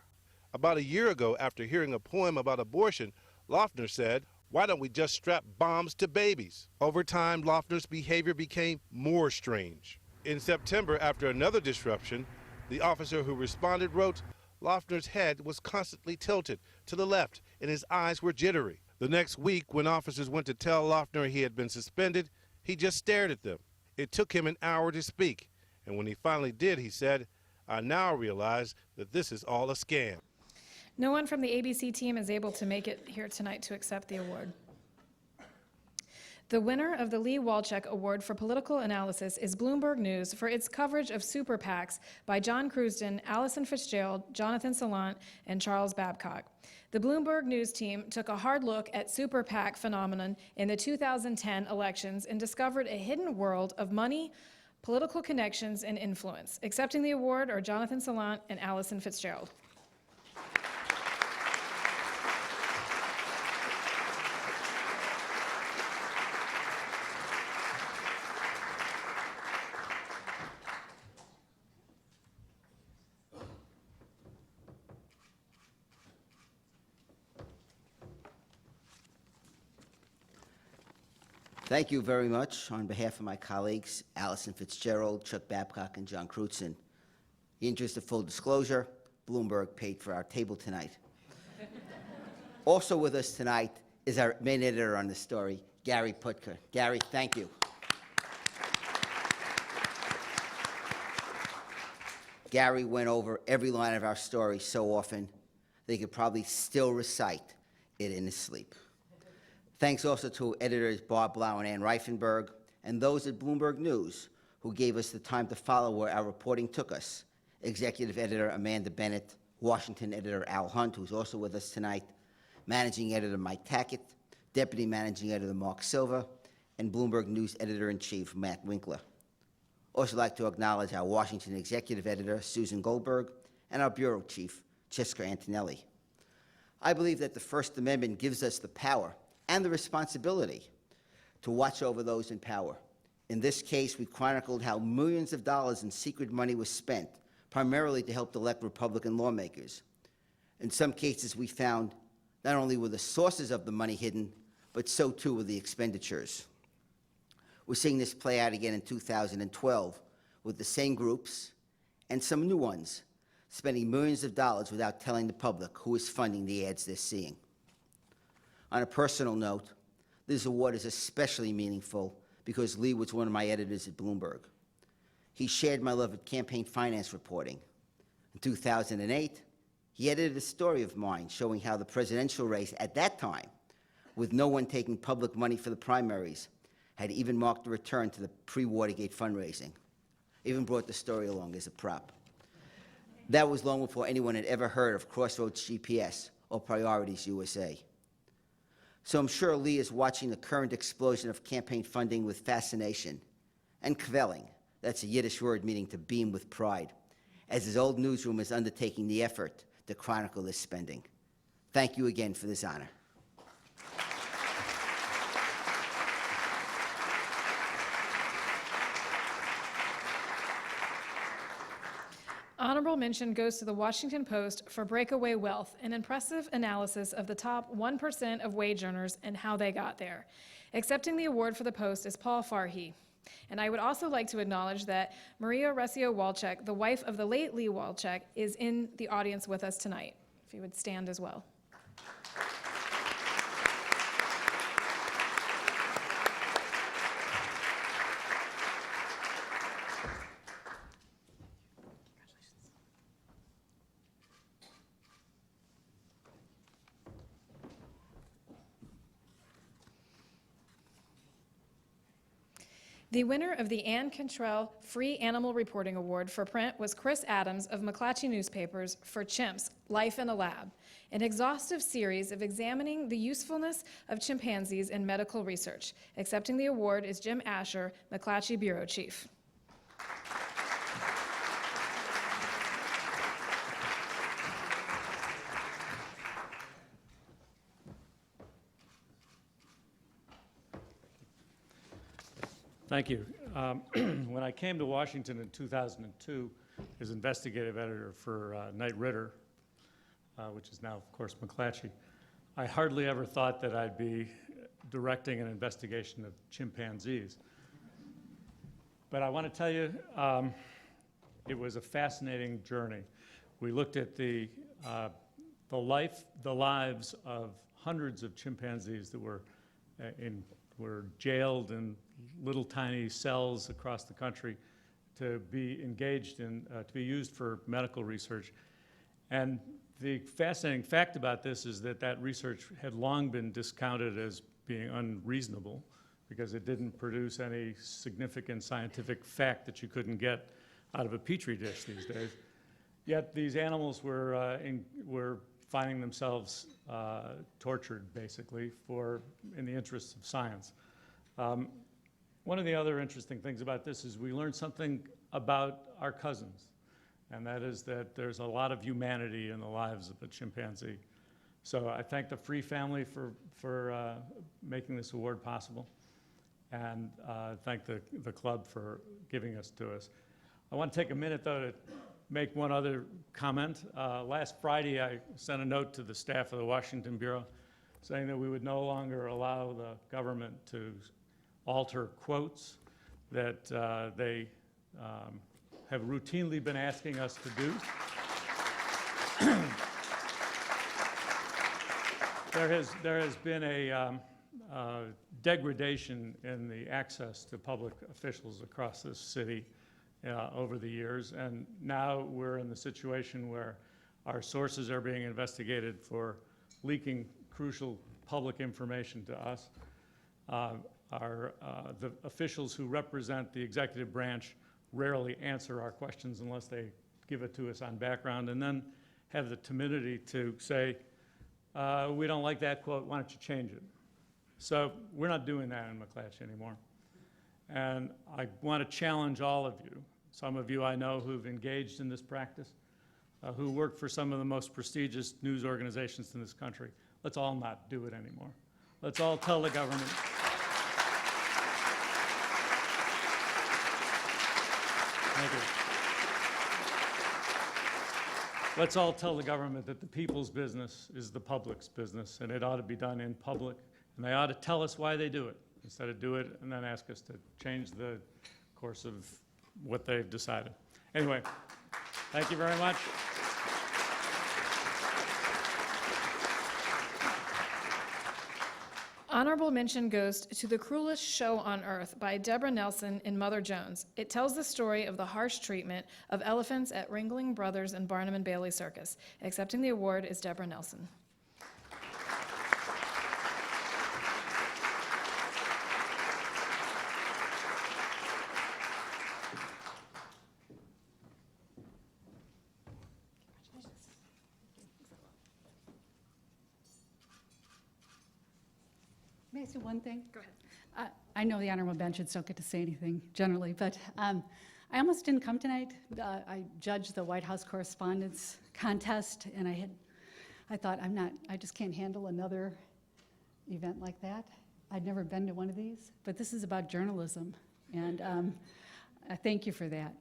About a year ago, after hearing a poem about abortion, Loeffner said, "Why don't we just strap bombs to babies?" Over time, Loeffner's behavior became more strange. In September, after another disruption, the officer who responded wrote, "Loeffner's head was constantly tilted to the left and his eyes were jittery." The next week, when officers went to tell Loeffner he had been suspended, he just stared at them. It took him an hour to speak, and when he finally did, he said, "I now realize that this is all a scam." No one from the ABC team is able to make it here tonight to accept the award. The winner of the Lee Walczak Award for Political Analysis is Bloomberg News for its coverage of super PACs by John Crewston, Allison Fitzgerald, Jonathan Salant, and Charles Babcock. The Bloomberg News team took a hard look at super PAC phenomenon in the 2010 elections and discovered a hidden world of money, political connections, and influence. Accepting the award are Jonathan Salant and Allison Fitzgerald. Thank you very much on behalf of my colleagues, Allison Fitzgerald, Chuck Babcock, and John Crewston. In the interest of full disclosure, Bloomberg paid for our table tonight. Also with us tonight is our main editor on the story, Gary Putker. Gary, thank you. Gary went over every line of our story so often that he could probably still recite it in his sleep. Thanks also to editors Bob Blau and Ann Reifenberg, and those at Bloomberg News who gave us the time to follow where our reporting took us. Executive editor Amanda Bennett, Washington editor Al Hunt, who's also with us tonight, managing editor Mike Tackett, deputy managing editor Mark Silva, and Bloomberg News editor-in-chief Matt Winkler. Also like to acknowledge our Washington executive editor Susan Goldberg and our bureau chief Jessica Antonelli. I believe that the First Amendment gives us the power and the responsibility to watch over those in power. In this case, we chronicled how millions of dollars in secret money was spent, primarily to help elect Republican lawmakers. In some cases, we found not only were the sources of the money hidden, but so too were the expenditures. We're seeing this play out again in 2012 with the same groups and some new ones spending millions of dollars without telling the public who is funding the ads they're seeing. On a personal note, this award is especially meaningful because Lee was one of my editors at Bloomberg. He shared my love of campaign finance reporting. In 2008, he edited a story of mine showing how the presidential race at that time, with no one taking public money for the primaries, had even marked a return to the pre-Watergate fundraising. Even brought the story along as a prop. That was long before anyone had ever heard of Crossroads GPS or Priorities USA. So I'm sure Lee is watching the current explosion of campaign funding with fascination and kvelling, that's a Yiddish word meaning to beam with pride, as his old newsroom is undertaking the effort to chronicle this spending. Thank you again for this honor. Honorable mention goes to the Washington Post for Breakaway Wealth, an impressive analysis of the top 1% of wage earners and how they got there. Accepting the award for the Post is Paul Farhi. And I would also like to acknowledge that Maria Recio Walczak, the wife of the late Lee Walczak, is in the audience with us tonight. If you would stand as well. The winner of the Ann Cantrell Free Animal Reporting Award for print was Chris Adams of McClatchy Newspapers for Chimps, Life in a Lab, an exhaustive series of examining the usefulness of chimpanzees in medical research. Accepting the award is Jim Asher, McClatchy Bureau Chief. Thank you. When I came to Washington in 2002 as investigative editor for Knight Ridder, which is now, of course, McClatchy, I hardly ever thought that I'd be directing an investigation of chimpanzees. But I want to tell you, it was a fascinating journey. We looked at the lives of hundreds of chimpanzees that were jailed in little tiny cells across the country to be engaged in, to be used for medical research. And the fascinating fact about this is that that research had long been discounted as being unreasonable because it didn't produce any significant scientific fact that you couldn't get out of a petri dish these days. Yet these animals were finding themselves tortured, basically, in the interests of science. One of the other interesting things about this is we learned something about our cousins, and that is that there's a lot of humanity in the lives of a chimpanzee. So I thank the Free family for making this award possible, and thank the club for giving us to us. I want to take a minute, though, to make one other comment. Last Friday, I sent a note to the staff of the Washington Bureau saying that we would no longer allow the government to alter quotes that they have routinely been asking us to do. There has been a degradation in the access to public officials across this city over the years, and now we're in the situation where our sources are being investigated for leaking crucial public information to us. The officials who represent the executive branch rarely answer our questions unless they give it to us on background, and then have the timidity to say, we don't like that quote, why don't you change it? So we're not doing that in McClatchy anymore. And I want to challenge all of you, some of you I know who've engaged in this practice, who work for some of the most prestigious news organizations in this country. Let's all not do it anymore. Let's all tell the government. Thank you. Let's all tell the government that the people's business is the public's business, and it ought to be done in public, and they ought to tell us why they do it, instead of do it and then ask us to change the course of what they've decided. Anyway, thank you very much. Honorable mention goes to The Cruelest Show on Earth by Deborah Nelson in Mother Jones. It tells the story of the harsh treatment of elephants at Ringling Brothers and Barnum and Bailey Circus. Accepting the award is Deborah Nelson. May I say one thing? Go ahead. I know the honorable benches don't get to say anything generally, but I almost didn't come tonight. I judged the White House Correspondence Contest, and I thought I just can't handle another event like that. I'd never been to one of these, but this is about journalism, and I thank you for that.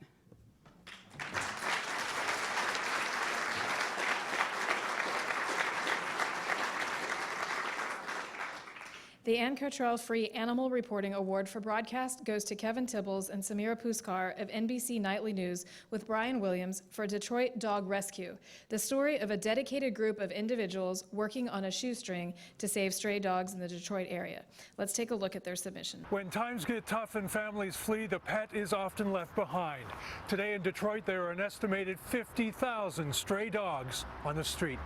The Ann Cottrell Free Animal Reporting Award for Broadcast goes to Kevin Tibbles and Samira Puskar of NBC Nightly News with Brian Williams for Detroit Dog Rescue, the story of a dedicated group of individuals working on a shoestring to save stray dogs in the Detroit area. Let's take a look at their submission. When times get tough and families flee, the pet is often left behind. Today in Detroit, there are an estimated 50,000 stray dogs on the street.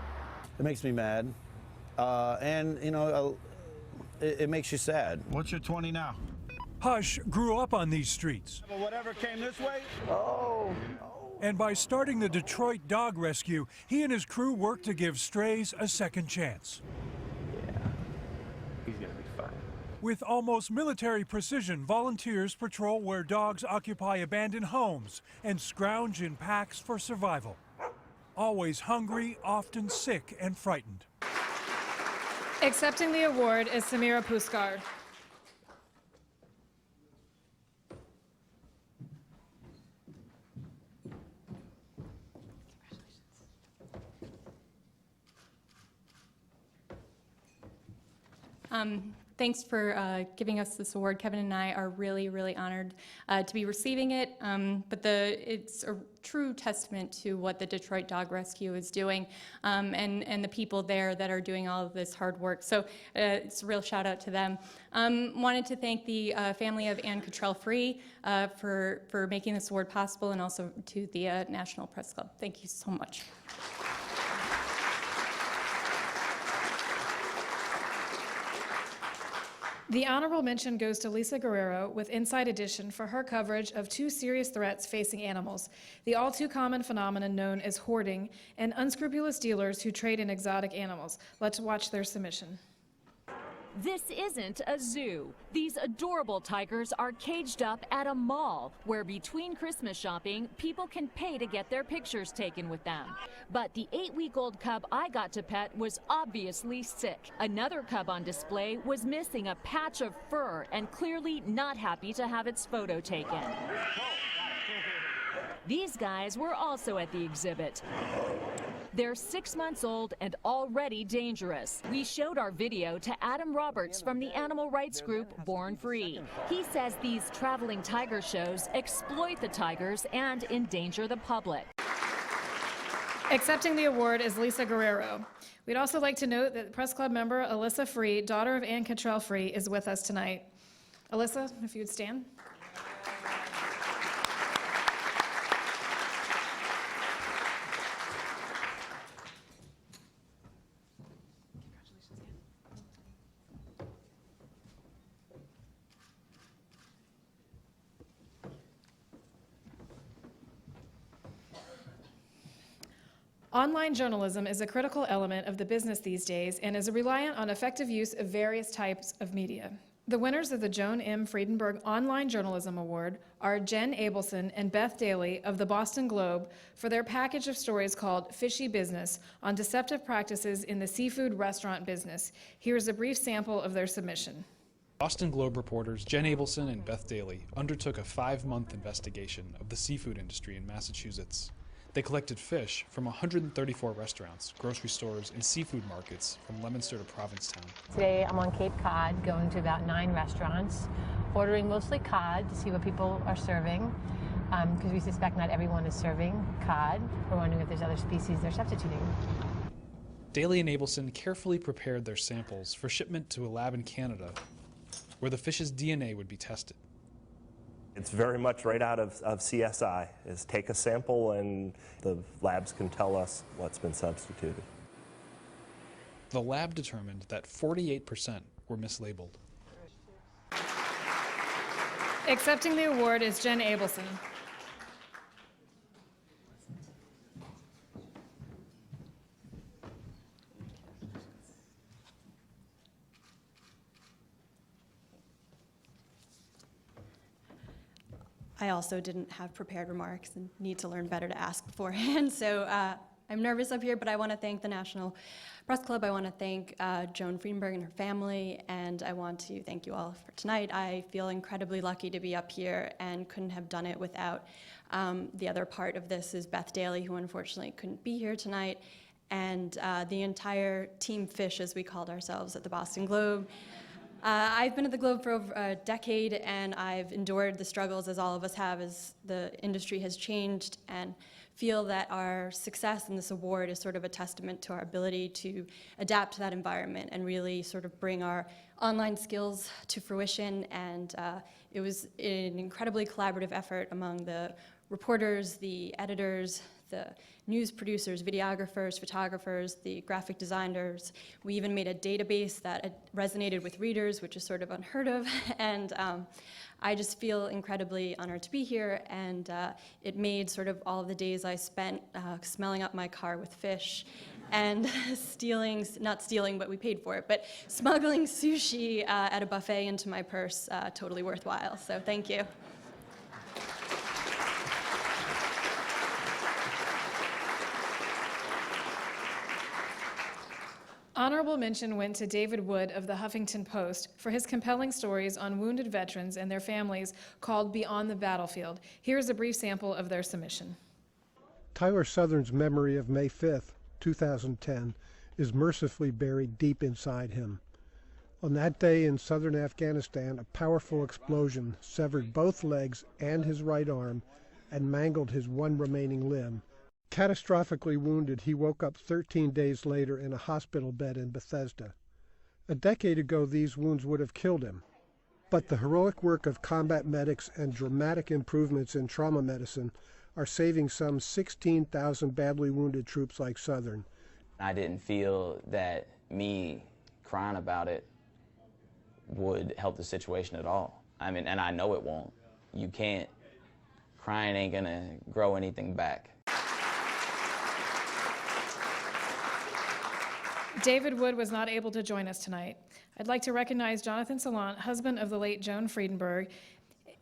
It makes me mad, and you know, it makes you sad. What's your 20 now? Hush grew up on these streets. Well, whatever came this way? Oh. And by starting the Detroit Dog Rescue, he and his crew worked to give strays a second chance. Yeah, he's gonna be fine. With almost military precision, volunteers patrol where dogs occupy abandoned homes and scrounge in packs for survival. Always hungry, often sick and frightened. Accepting the award is Samira Puskar. Thanks for giving us this award. Kevin and I are really, really honored to be receiving it. But it's a true testament to what the Detroit Dog Rescue is doing, and the people there that are doing all of this hard work. So it's a real shout out to them. Wanted to thank the family of Ann Cottrell-Free for making this award possible, and also to the National Press Club. Thank you so much. The honorable mention goes to Lisa Guerrero with Inside Edition for her coverage of two serious threats facing animals, the all-too-common phenomenon known as hoarding, and unscrupulous dealers who trade in exotic animals. Let's watch their submission. This isn't a zoo. These adorable tigers are caged up at a mall where between Christmas shopping, people can pay to get their pictures taken with them. But the 8-week-old cub I got to pet was obviously sick. Another cub on display was missing a patch of fur and clearly not happy to have its photo taken. These guys were also at the exhibit. They're 6 months old and already dangerous. We showed our video to Adam Roberts from the animal rights group Born Free. He says these traveling tiger shows exploit the tigers and endanger the public. Accepting the award is Lisa Guerrero. We'd also like to note that Press Club member Alyssa Free, daughter of Ann Cottrell-Free, is with us tonight. Alyssa, if you would stand. Online journalism is a critical element of the business these days and is reliant on effective use of various types of media. The winners of the Joan M. Friedenberg Online Journalism Award are Jen Abelson and Beth Daly of the Boston Globe for their package of stories called Fishy Business on deceptive practices in the seafood restaurant business. Here's a brief sample of their submission. Boston Globe reporters Jen Abelson and Beth Daly undertook a 5-month investigation of the seafood industry in Massachusetts. They collected fish from 134 restaurants, grocery stores, and seafood markets from Leominster to Provincetown. Today I'm on Cape Cod, going to about 9 restaurants, ordering mostly cod to see what people are serving, because we suspect not everyone is serving cod. We're wondering if there's other species they're substituting. Daly and Abelson carefully prepared their samples for shipment to a lab in Canada, where the fish's DNA would be tested. It's very much right out of CSI, is take a sample and the labs can tell us what's been substituted. The lab determined that 48% were mislabeled. Accepting the award is Jen Abelson. I also didn't have prepared remarks and need to learn better to ask beforehand, so I'm nervous up here, but I want to thank the National Press Club. I want to thank Joan Friedenberg and her family, and I want to thank you all for tonight. I feel incredibly lucky to be up here and couldn't have done it without the other part of this is Beth Daly, who unfortunately couldn't be here tonight, and the entire Team Fish, as we called ourselves at the Boston Globe. I've been at the Globe for over a decade, and I've endured the struggles, as all of us have, as the industry has changed, and feel that our success in this award is sort of a testament to our ability to adapt to that environment and really sort of bring our online skills to fruition. And it was an incredibly collaborative effort among the reporters, the editors, the news producers, videographers, photographers, the graphic designers. We even made a database that resonated with readers, which is sort of unheard of. And I just feel incredibly honored to be here. And it made sort of all of the days I spent smelling up my car with fish and not stealing, but we paid for it, but smuggling sushi at a buffet into my purse totally worthwhile. So thank you. Honorable mention went to David Wood of the Huffington Post for his compelling stories on wounded veterans and their families called Beyond the Battlefield. Here's a brief sample of their submission. Tyler Southern's memory of May 5th, 2010, is mercifully buried deep inside him. On that day in southern Afghanistan, a powerful explosion severed both legs and his right arm and mangled his one remaining limb. Catastrophically wounded, he woke up 13 days later in a hospital bed in Bethesda. A decade ago, these wounds would have killed him. But the heroic work of combat medics and dramatic improvements in trauma medicine are saving some 16,000 badly wounded troops like Southern. I didn't feel that me crying about it would help the situation at all. I mean, and I know it won't. You can't. Crying ain't gonna grow anything back. David Wood was not able to join us tonight. I'd like to recognize Jonathan Salant, husband of the late Joan Friedenberg,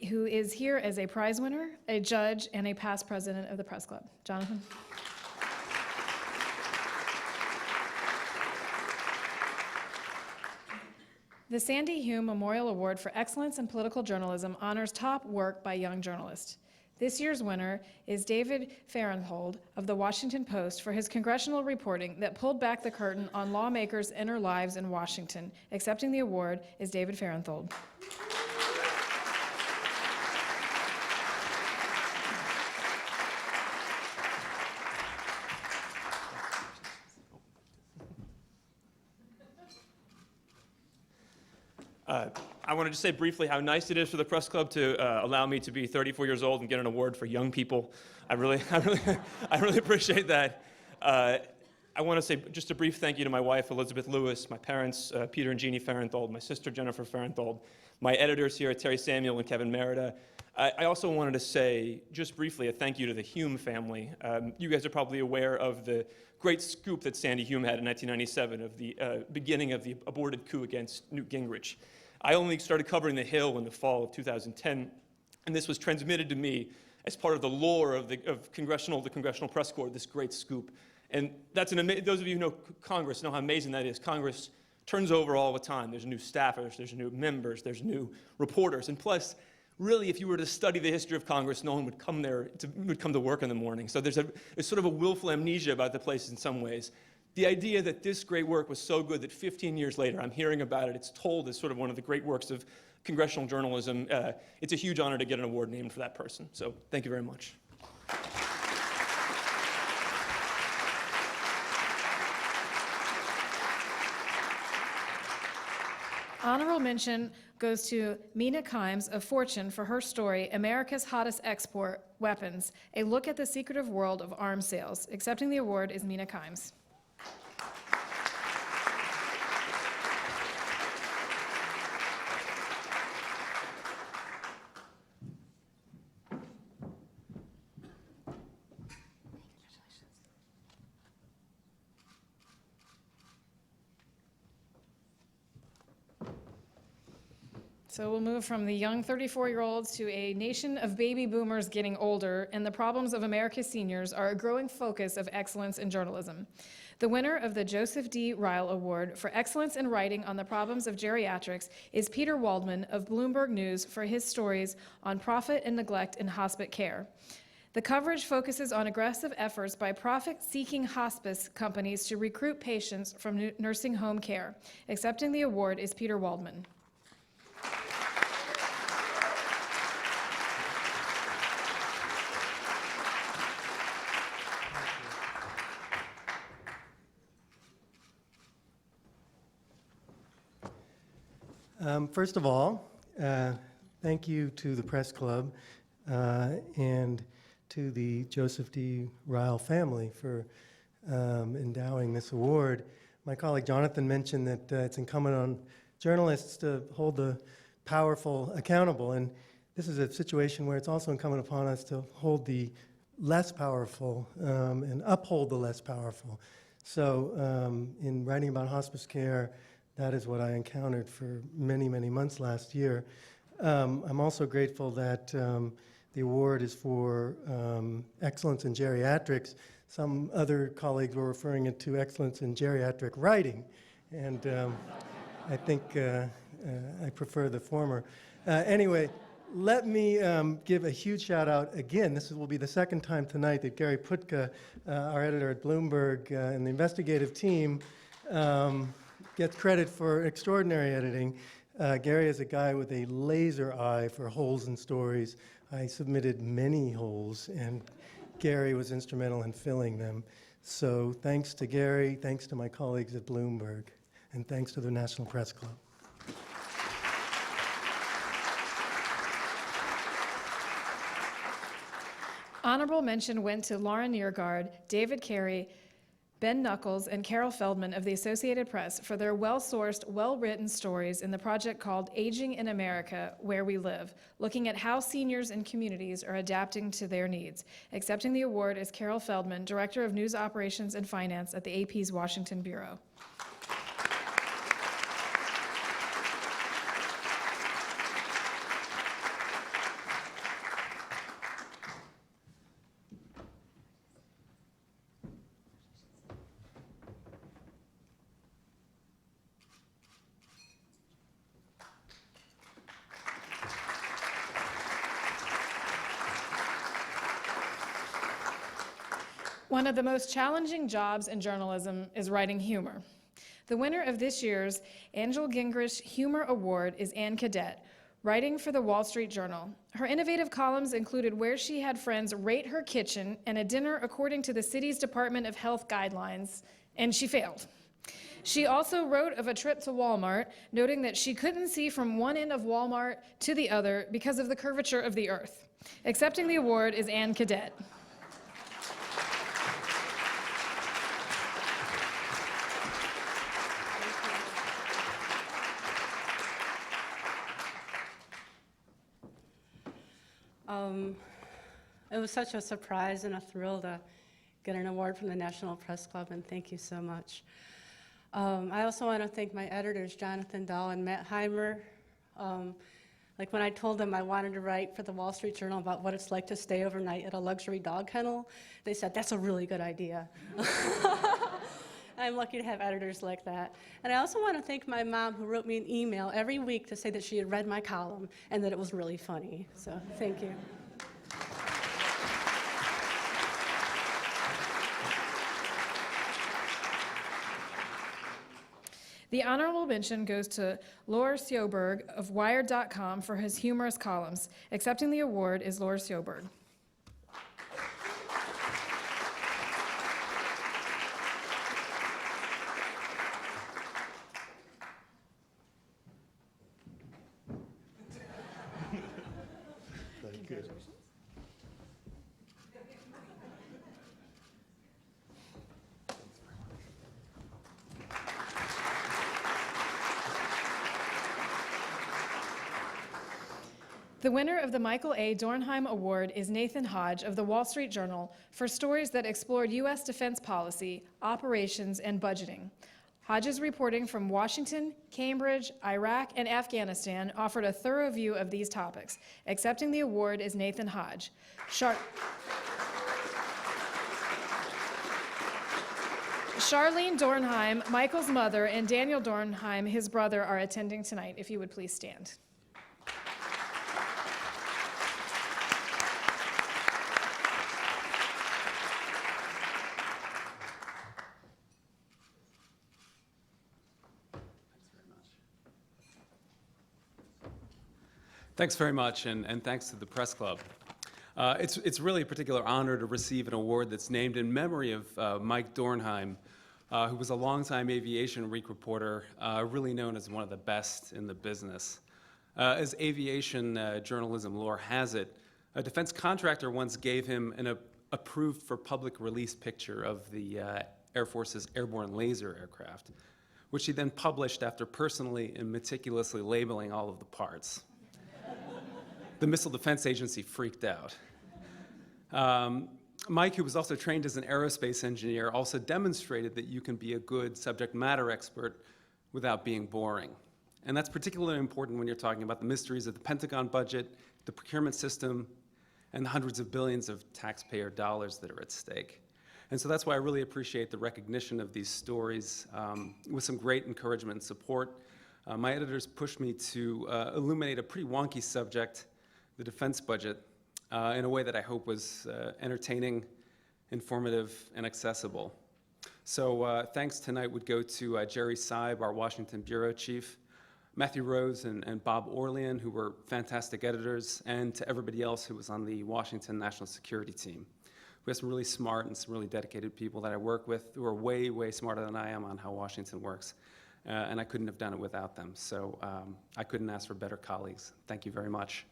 who is here as a prize winner, a judge, and a past president of the Press Club. Jonathan. The Sandy Hume Memorial Award for Excellence in Political Journalism honors top work by young journalists. This year's winner is David Fahrenthold of The Washington Post for his congressional reporting that pulled back the curtain on lawmakers' inner lives in Washington. Accepting the award is David Fahrenthold. I wanted to say briefly how nice it is for the Press Club to allow me to be 34 years old and get an award for young people. I really appreciate that. I want to say just a brief thank you to my wife, Elizabeth Lewis, my parents, Peter and Jeannie Fahrenthold, my sister, Jennifer Fahrenthold, my editors here, Terry Samuel and Kevin Merida. I also wanted to say, just briefly, a thank you to the Hume family. You guys are probably aware of the great scoop that Sandy Hume had in 1997 of the beginning of the aborted coup against Newt Gingrich. I only started covering the Hill in the fall of 2010, and this was transmitted to me as part of the lore of the Congressional Press Corps, this great scoop. And that's those of you who know Congress know how amazing that is. Congress turns over all the time. There's new staffers, there's new members, there's new reporters, and plus, really, if you were to study the history of Congress, no one would come to work in the morning. So there's sort of a willful amnesia about the place in some ways. The idea that this great work was so good that 15 years later, I'm hearing about it, it's told as sort of one of the great works of congressional journalism. It's a huge honor to get an award named for that person. So thank you very much. Honorable mention goes to Mina Kimes of Fortune for her story, America's Hottest Export Weapons, a look at the secretive world of arms sales. Accepting the award is Mina Kimes. So we'll move from the young 34-year-olds to a nation of baby boomers getting older, and the problems of America's seniors are a growing focus of excellence in journalism. The winner of the Joseph D. Ryle Award for Excellence in Writing on the Problems of Geriatrics is Peter Waldman of Bloomberg News for his stories on profit and neglect in hospice care. The coverage focuses on aggressive efforts by profit-seeking hospice companies to recruit patients from nursing home care. Accepting the award is Peter Waldman. First of all, thank you to the Press Club and to the Joseph D. Ryle family for endowing this award. My colleague Jonathan mentioned that it's incumbent on journalists to hold the powerful accountable, and this is a situation where it's also incumbent upon us to hold the less powerful and uphold the less powerful. So in writing about hospice care, that is what I encountered for many, many months last year. I'm also grateful that the award is for excellence in geriatrics. Some other colleagues were referring it to excellence in geriatric writing, and I think I prefer the former. Anyway, let me give a huge shout out again. This will be the second time tonight that Gary Putka, our editor at Bloomberg, and the investigative team gets credit for extraordinary editing. Gary is a guy with a laser eye for holes in stories. I submitted many holes, and Gary was instrumental in filling them. So thanks to Gary, thanks to my colleagues at Bloomberg, and thanks to the National Press Club. Honorable mention went to Lauren Neergaard, David Carey, Ben Knuckles, and Carol Feldman of the Associated Press for their well-sourced, well-written stories in the project called Aging in America, Where We Live, looking at how seniors and communities are adapting to their needs. Accepting the award is Carol Feldman, Director of News Operations and Finance at the AP's Washington Bureau. One of the most challenging jobs in journalism is writing humor. The winner of this year's Angel Gingrich Humor Award is Ann Cadet, writing for the Wall Street Journal. Her innovative columns included where she had friends rate her kitchen and a dinner according to the city's Department of Health guidelines, and she failed. She also wrote of a trip to Walmart, noting that she couldn't see from one end of Walmart to the other because of the curvature of the earth. Accepting the award is Ann Cadet. It was such a surprise and a thrill to get an award from the National Press Club, and thank you so much. I also want to thank my editors, Jonathan Dahl and Matt Heimer. Like when I told them I wanted to write for the Wall Street Journal about what it's like to stay overnight at a luxury dog kennel, they said, that's a really good idea. I'm lucky to have editors like that. And I also want to thank my mom, who wrote me an email every week to say that she had read my column and that it was really funny. So thank you. The honorable mention goes to Laura Sjoberg of Wired.com for his humorous columns. Accepting the award is Laura Sjoberg. Very good. The winner of the Michael A. Dornheim Award is Nathan Hodge of the Wall Street Journal for stories that explored U.S. defense policy, operations, and budgeting. Hodge's reporting from Washington, Cambridge, Iraq, and Afghanistan offered a thorough view of these topics. Accepting the award is Nathan Hodge. Charlene Dornheim, Michael's mother, and Daniel Dornheim, his brother, are attending tonight. If you would please stand. Thanks very much, and thanks to the Press Club. It's really a particular honor to receive an award that's named in memory of Mike Dornheim, who was a longtime aviation week reporter, really known as one of the best in the business. As aviation journalism lore has it, a defense contractor once gave him an approved for public release picture of the Air Force's airborne laser aircraft, which he then published after personally and meticulously labeling all of the parts. The Missile Defense Agency freaked out. Mike, who was also trained as an aerospace engineer, also demonstrated that you can be a good subject matter expert without being boring. And that's particularly important when you're talking about the mysteries of the Pentagon budget, the procurement system, and the hundreds of billions of taxpayer dollars that are at stake. And so that's why I really appreciate the recognition of these stories with some great encouragement and support. My editors pushed me to illuminate a pretty wonky subject, the defense budget, in a way that I hope was entertaining, informative, and accessible. So thanks tonight would go to Jerry Seib, our Washington bureau chief, Matthew Rose and Bob Orlean, who were fantastic editors, and to everybody else who was on the Washington National Security team. We have some really smart and some really dedicated people that I work with who are way, way smarter than I am on how Washington works. And I couldn't have done it without them. So I couldn't ask for better colleagues. Thank you very much.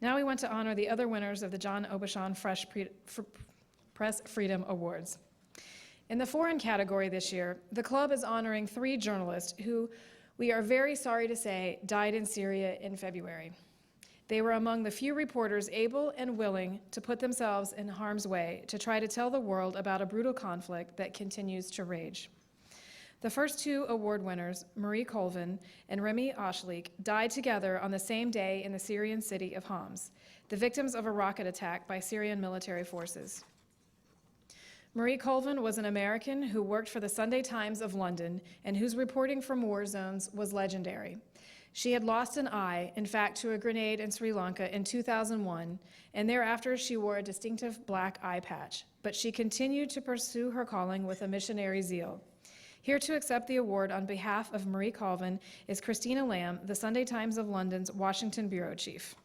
Now we want to honor the other winners of the John Aubuchon Press Freedom Awards. In the foreign category this year, the club is honoring 3 journalists who, we are very sorry to say, died in Syria in February. They were among the few reporters able and willing to put themselves in harm's way to try to tell the world about a brutal conflict that continues to rage. The first 2 award winners, Marie Colvin and Remy Ashlik, died together on the same day in the Syrian city of Homs, the victims of a rocket attack by Syrian military forces. Marie Colvin was an American who worked for the Sunday Times of London and whose reporting from war zones was legendary. She had lost an eye, in fact, to a grenade in Sri Lanka in 2001, and thereafter she wore a distinctive black eye patch, but she continued to pursue her calling with a missionary zeal. Here to accept the award on behalf of Marie Colvin is Christina Lamb, the Sunday Times of London's Washington bureau chief.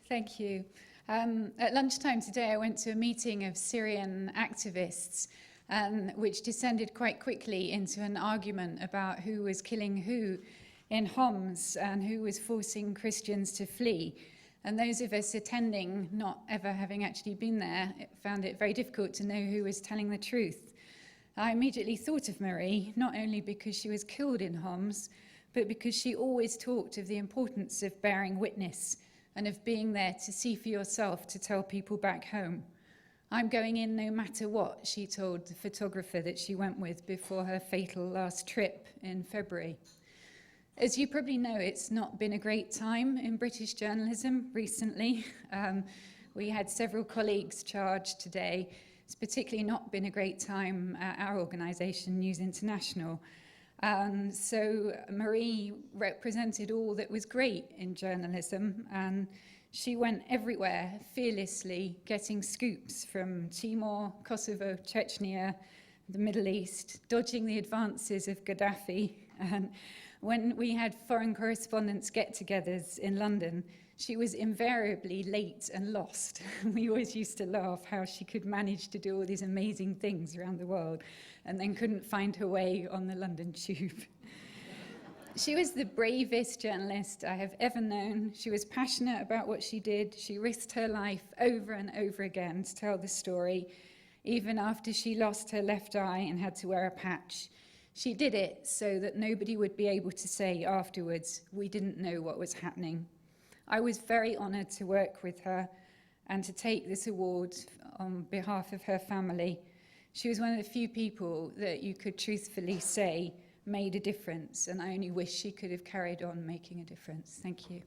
Thank you. At lunchtime today, I went to a meeting of Syrian activists, which descended quite quickly into an argument about who was killing who in Homs and who was forcing Christians to flee. And those of us attending, not ever having actually been there, found it very difficult to know who was telling the truth. I immediately thought of Marie, not only because she was killed in Homs, but because she always talked of the importance of bearing witness and of being there to see for yourself to tell people back home. I'm going in no matter what, she told the photographer that she went with before her fatal last trip in February. As you probably know, it's not been a great time in British journalism recently. We had several colleagues charged today. It's particularly not been a great time at our organisation, News International. So Marie represented all that was great in journalism, and she went everywhere fearlessly, getting scoops from Timor, Kosovo, Chechnya, the Middle East, dodging the advances of Gaddafi. And when we had foreign correspondents get-togethers in London, she was invariably late and lost. We always used to laugh how she could manage to do all these amazing things around the world and then couldn't find her way on the London Tube. She was the bravest journalist I have ever known. She was passionate about what she did. She risked her life over and over again to tell the story, even after she lost her left eye and had to wear a patch. She did it so that nobody would be able to say afterwards, we didn't know what was happening. I was very honoured to work with her and to take this award on behalf of her family. She was one of the few people that you could truthfully say made a difference, and I only wish she could have carried on making a difference. Thank you.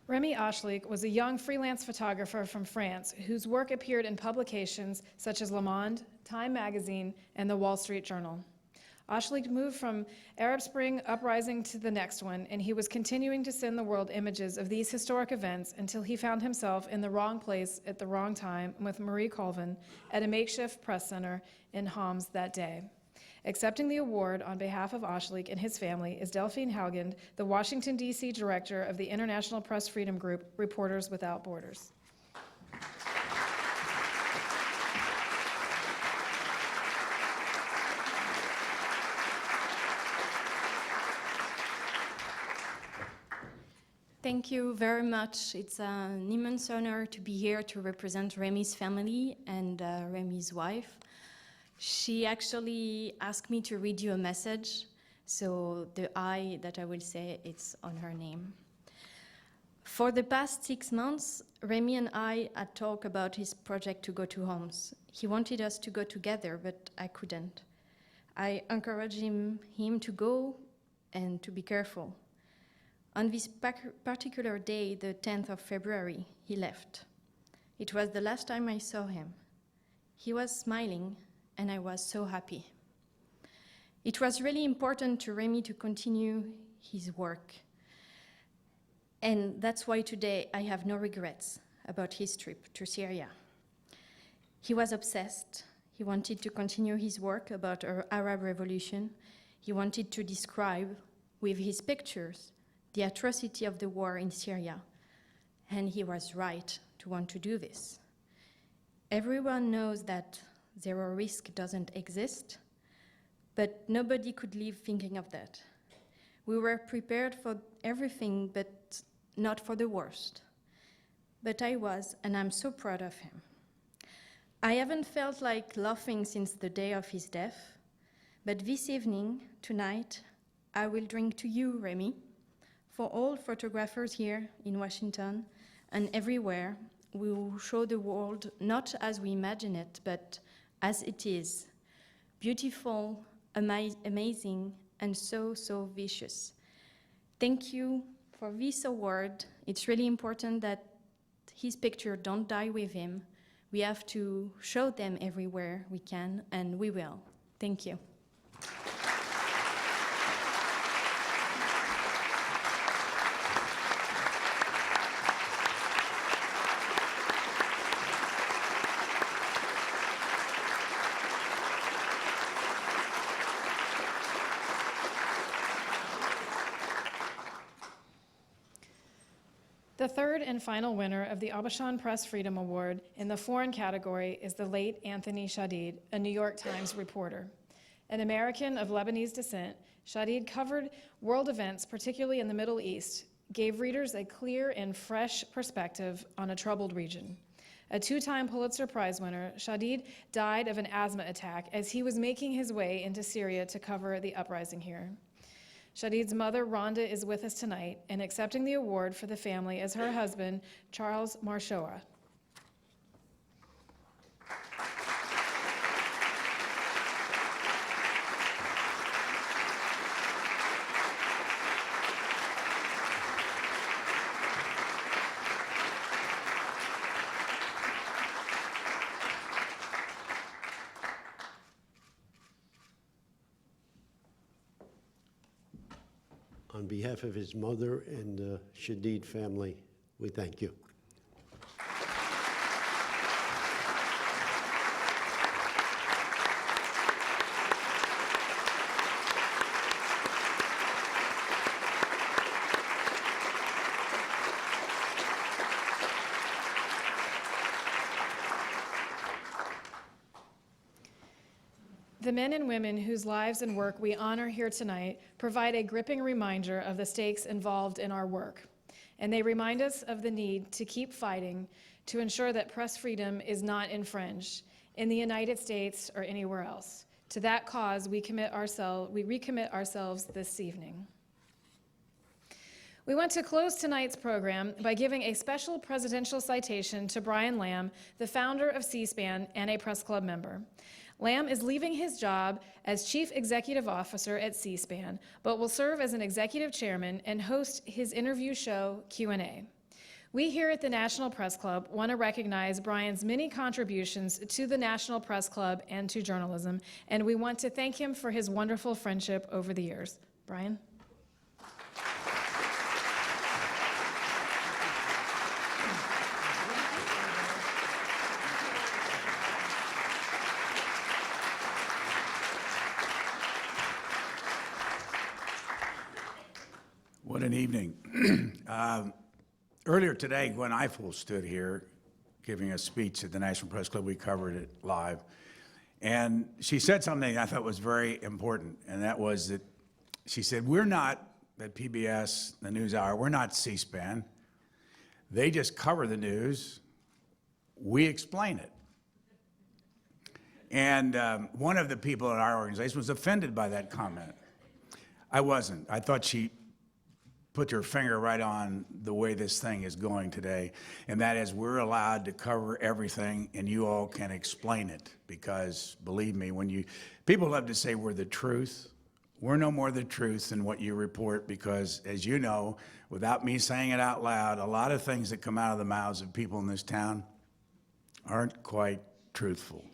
Remy Ashlik was a young freelance photographer from France whose work appeared in publications such as Le Monde, Time magazine, and the Wall Street Journal. Ashlik moved from Arab Spring uprising to the next one, and he was continuing to send the world images of these historic events until he found himself in the wrong place at the wrong time with Marie Colvin at a makeshift press center in Homs that day. Accepting the award on behalf of Ashlik and his family is Delphine Haugand, the Washington, D.C. director of the International Press Freedom Group, Reporters Without Borders. Thank you very much. It's an immense honor to be here to represent Remy's family and Remy's wife. She actually asked me to read you a message, so the I that I will say, it's on her name. For the past 6 months, Remy and I had talked about his project to go to Homs. He wanted us to go together, but I couldn't. I encouraged him to go and to be careful. On this particular day, the 10th of February, he left. It was the last time I saw him. He was smiling, and I was so happy. It was really important to Remy to continue his work. And that's why today I have no regrets about his trip to Syria. He was obsessed. He wanted to continue his work about our Arab Revolution. He wanted to describe, with his pictures, the atrocity of the war in Syria, and he was right to want to do this. Everyone knows that zero risk doesn't exist, but nobody could live thinking of that. We were prepared for everything, but not for the worst. But I was, and I'm so proud of him. I haven't felt like laughing since the day of his death, but this evening, tonight, I will drink to you, Remy, for all photographers here in Washington and everywhere. We will show the world not as we imagine it, but as it is. Beautiful, amazing, and so, so vicious. Thank you for this award. It's really important that his picture don't die with him. We have to show them everywhere we can, and we will. Thank you. The third and final winner of the Abishan Press Freedom Award in the foreign category is the late Anthony Shadid, a New York Times reporter. An American of Lebanese descent, Shadid covered world events, particularly in the Middle East, gave readers a clear and fresh perspective on a troubled region. A two-time Pulitzer Prize winner, Shadid died of an asthma attack as he was making his way into Syria to cover the uprising here. Shadid's mother, Rhonda, is with us tonight, and accepting the award for the family is her husband, Charles Marshoa. On behalf of his mother and the Shadid family, we thank you. The men and women whose lives and work we honor here tonight provide a gripping reminder of the stakes involved in our work. And they remind us of the need to keep fighting to ensure that press freedom is not infringed in the United States or anywhere else. To that cause, we recommit ourselves this evening. We want to close tonight's program by giving a special presidential citation to Brian Lamb, the founder of C-SPAN and a press club member. Lamb is leaving his job as Chief Executive Officer at C-SPAN, but will serve as an executive chairman and host his interview show, Q&A. We here at the National Press Club want to recognize Brian's many contributions to the National Press Club and to journalism, and we want to thank him for his wonderful friendship over the years. Brian? What an evening. Earlier today, Gwen Ifill stood here giving a speech at the National Press Club. We covered it live. And she said something I thought was very important, and that was that she said, we're not that PBS, the NewsHour, we're not C-SPAN. They just cover the news. We explain it. And one of the people in our organization was offended by that comment. I wasn't. I thought she put her finger right on the way this thing is going today, and that is we're allowed to cover everything, and you all can explain it, because believe me, people love to say we're the truth. We're no more the truth than what you report, because as you know, without me saying it out loud, a lot of things that come out of the mouths of people in this town aren't quite truthful.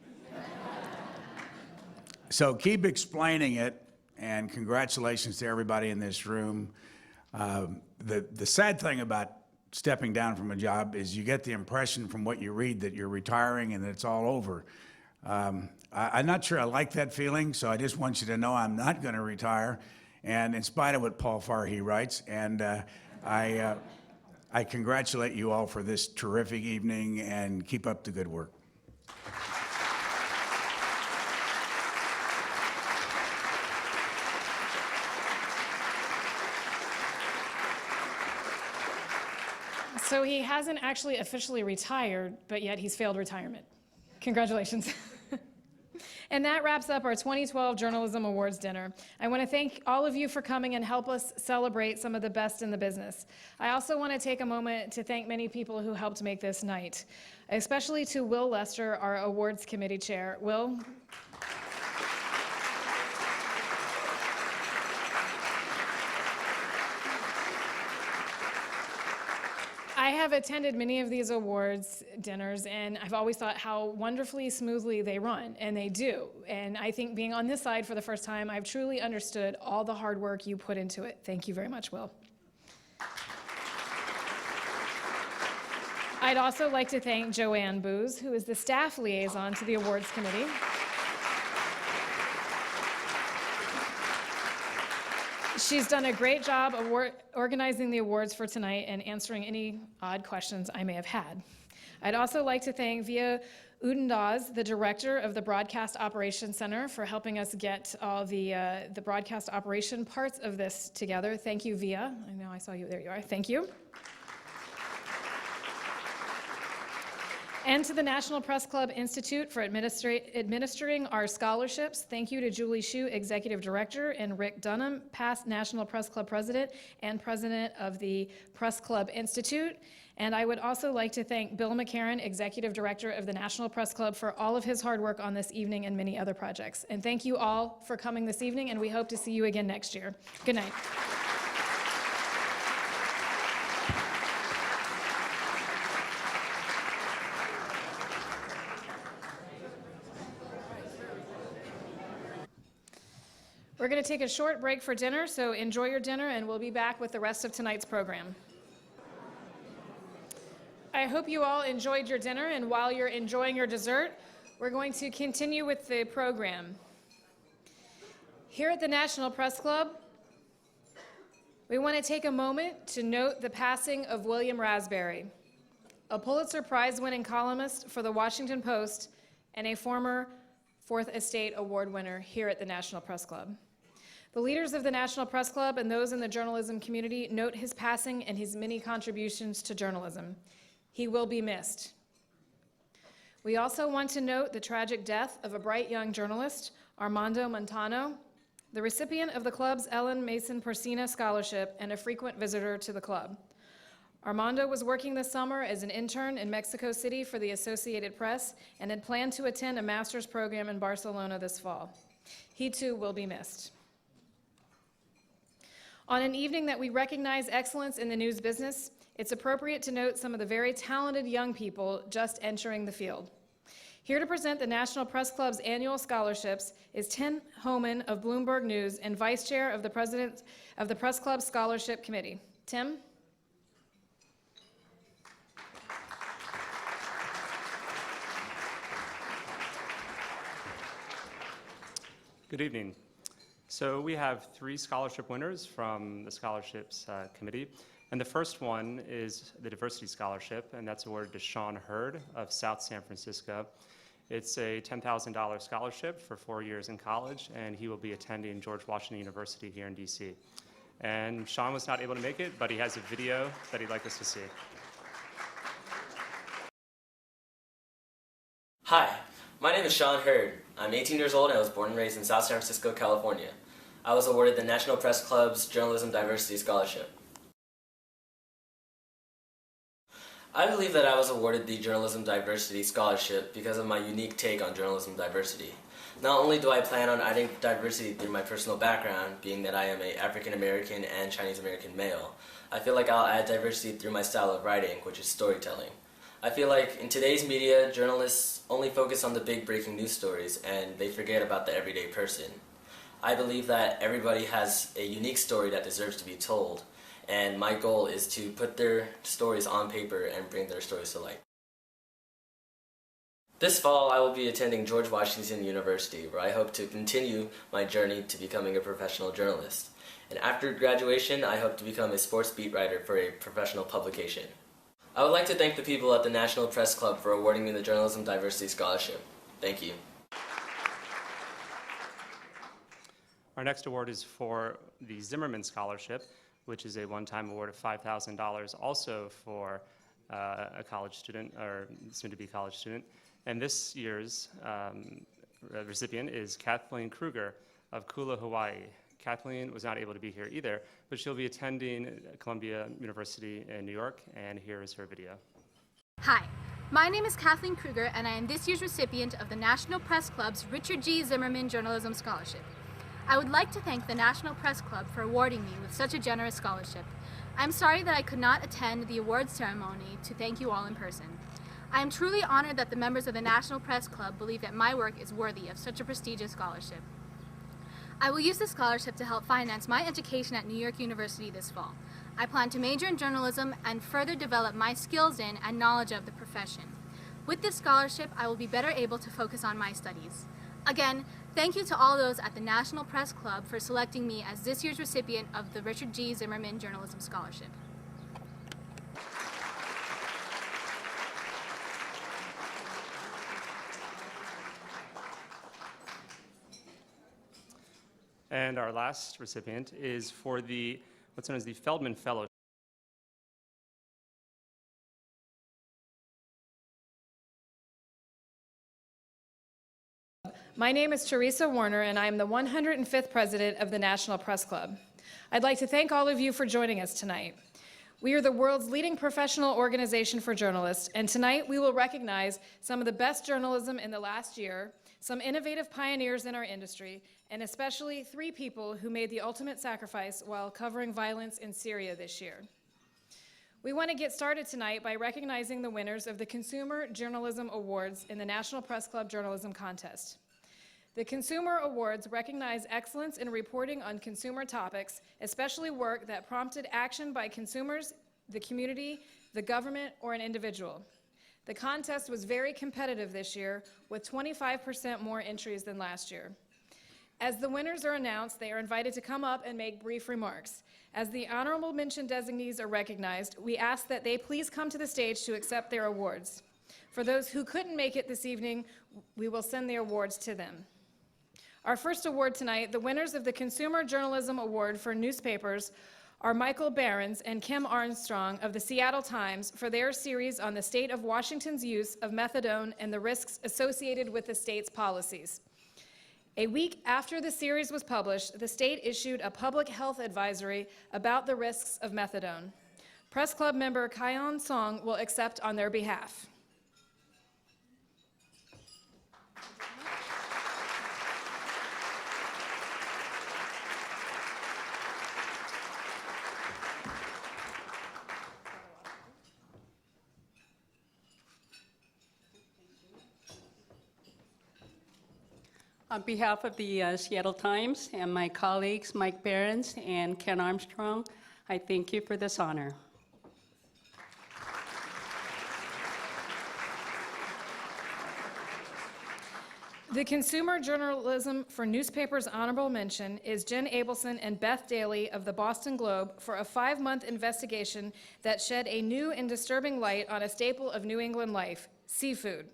So keep explaining it, and congratulations to everybody in this room. The sad thing about stepping down from a job is you get the impression from what you read that you're retiring and that it's all over. I'm not sure I like that feeling, so I just want you to know I'm not going to retire, and in spite of what Paul Farhi writes, and I congratulate you all for this terrific evening, and keep up the good work. So he hasn't actually officially retired, but yet he's failed retirement. Congratulations. And that wraps up our 2012 Journalism Awards dinner. I want to thank all of you for coming and help us celebrate some of the best in the business. I also want to take a moment to thank many people who helped make this night, especially to Will Lester, our awards committee chair. Will? I have attended many of these awards dinners, and I've always thought how wonderfully smoothly they run, and they do. And I think being on this side for the first time, I've truly understood all the hard work you put into it. Thank you very much, Will. I'd also like to thank Joanne Booz, who is the staff liaison to the awards committee. She's done a great job of organizing the awards for tonight and answering any odd questions I may have had. I'd also like to thank Via Udendaz, the director of the Broadcast Operations Center, for helping us get all the broadcast operation parts of this together. Thank you, Via. I know I saw you. There you are. Thank you. And to the National Press Club Institute for administering our scholarships. Thank you to Julie Hsu, Executive Director, and Rick Dunham, past National Press Club President and President of the Press Club Institute. And I would also like to thank Bill McCarran, Executive Director of the National Press Club, for all of his hard work on this evening and many other projects. And thank you all for coming this evening, and we hope to see you again next year. Good night. We're going to take a short break for dinner, so enjoy your dinner, and we'll be back with the rest of tonight's program. I hope you all enjoyed your dinner, and while you're enjoying your dessert, we're going to continue with the program. Here at the National Press Club, we want to take a moment to note the passing of William Raspberry, a Pulitzer Prize-winning columnist for the Washington Post and a former Fourth Estate Award winner here at the National Press Club. The leaders of the National Press Club and those in the journalism community note his passing and his many contributions to journalism. He will be missed. We also want to note the tragic death of a bright young journalist, Armando Montano, the recipient of the club's Ellen Mason Porcina Scholarship and a frequent visitor to the club. Armando was working this summer as an intern in Mexico City for the Associated Press and had planned to attend a master's program in Barcelona this fall. He too will be missed. On an evening that we recognize excellence in the news business, it's appropriate to note some of the very talented young people just entering the field. Here to present the National Press Club's annual scholarships is Tim Homan of Bloomberg News and Vice Chair of the President of the Press Club Scholarship Committee. Tim? Good evening. So we have 3 scholarship winners from the Scholarships Committee. And the first one is the Diversity Scholarship, and that's awarded to Sean Hurd of South San Francisco. It's a $10,000 scholarship for 4 years in college, and he will be attending George Washington University here in DC. And Sean was not able to make it, but he has a video that he'd like us to see. Hi, my name is Sean Hurd. I'm 18 years old and I was born and raised in South San Francisco, California. I was awarded the National Press Club's Journalism Diversity Scholarship. I believe that I was awarded the Journalism Diversity Scholarship because of my unique take on journalism diversity. Not only do I plan on adding diversity through my personal background, being that I am an African American and Chinese American male, I feel like I'll add diversity through my style of writing, which is storytelling. I feel like in today's media, journalists only focus on the big breaking news stories and they forget about the everyday person. I believe that everybody has a unique story that deserves to be told, and my goal is to put their stories on paper and bring their stories to light. This fall, I will be attending George Washington University, where I hope to continue my journey to becoming a professional journalist. And after graduation, I hope to become a sports beat writer for a professional publication. I would like to thank the people at the National Press Club for awarding me the Journalism Diversity Scholarship. Thank you. Our next award is for the Zimmerman Scholarship, which is a one-time award of $5,000, also for a college student, or soon-to-be college student. And this year's recipient is Kathleen Kruger of Kula, Hawaii. Kathleen was not able to be here either, but she'll be attending Columbia University in New York, and here is her video. Hi, my name is Kathleen Kruger, and I am this year's recipient of the National Press Club's Richard G. Zimmerman Journalism Scholarship. I would like to thank the National Press Club for awarding me with such a generous scholarship. I'm sorry that I could not attend the awards ceremony to thank you all in person. I am truly honored that the members of the National Press Club believe that my work is worthy of such a prestigious scholarship. I will use this scholarship to help finance my education at New York University this fall. I plan to major in journalism and further develop my skills in and knowledge of the profession. With this scholarship, I will be better able to focus on my studies. Again, thank you to all those at the National Press Club for selecting me as this year's recipient of the Richard G. Zimmerman Journalism Scholarship. And our last recipient is for the what's known as the Feldman Fellowship. My name is Teresa Warner, and I am the 105th president of the National Press Club. I'd like to thank all of you for joining us tonight. We are the world's leading professional organization for journalists, and tonight we will recognize some of the best journalism in the last year, some innovative pioneers in our industry, and especially 3 people who made the ultimate sacrifice while covering violence in Syria this year. We want to get started tonight by recognizing the winners of the Consumer Journalism Awards in the National Press Club Journalism Contest. The Consumer Awards recognize excellence in reporting on consumer topics, especially work that prompted action by consumers, the community, the government, or an individual. The contest was very competitive this year, with 25% more entries than last year. As the winners are announced, they are invited to come up and make brief remarks. As the honorable mention designees are recognized, we ask that they please come to the stage to accept their awards. For those who couldn't make it this evening, we will send the awards to them. Our first award tonight, the winners of the Consumer Journalism Award for newspapers are Michael Behrens and Kim Armstrong of the Seattle Times for their series on the state of Washington's use of methadone and the risks associated with the state's policies. A week after the series was published, the state issued a public health advisory about the risks of methadone. Press Club member Kyon Song will accept on their behalf. On behalf of the Seattle Times and my colleagues, Mike Behrens and Ken Armstrong, I thank you for this honor. The Consumer Journalism for Newspapers Honorable Mention is Jen Abelson and Beth Daly of the Boston Globe for a 5-month investigation that shed a new and disturbing light on a staple of New England life, seafood.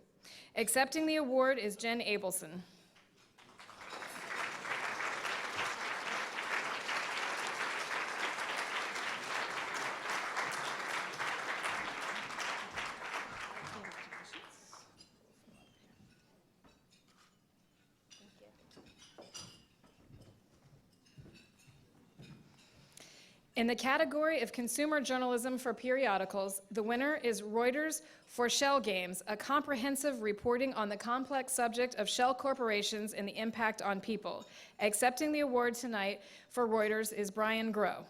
Accepting the award is Jen Abelson. In the category of consumer journalism for periodicals, the winner is Reuters for Shell Games, a comprehensive reporting on the complex subject of shell corporations and the impact on people. Accepting the award tonight for Reuters is Brian Groh.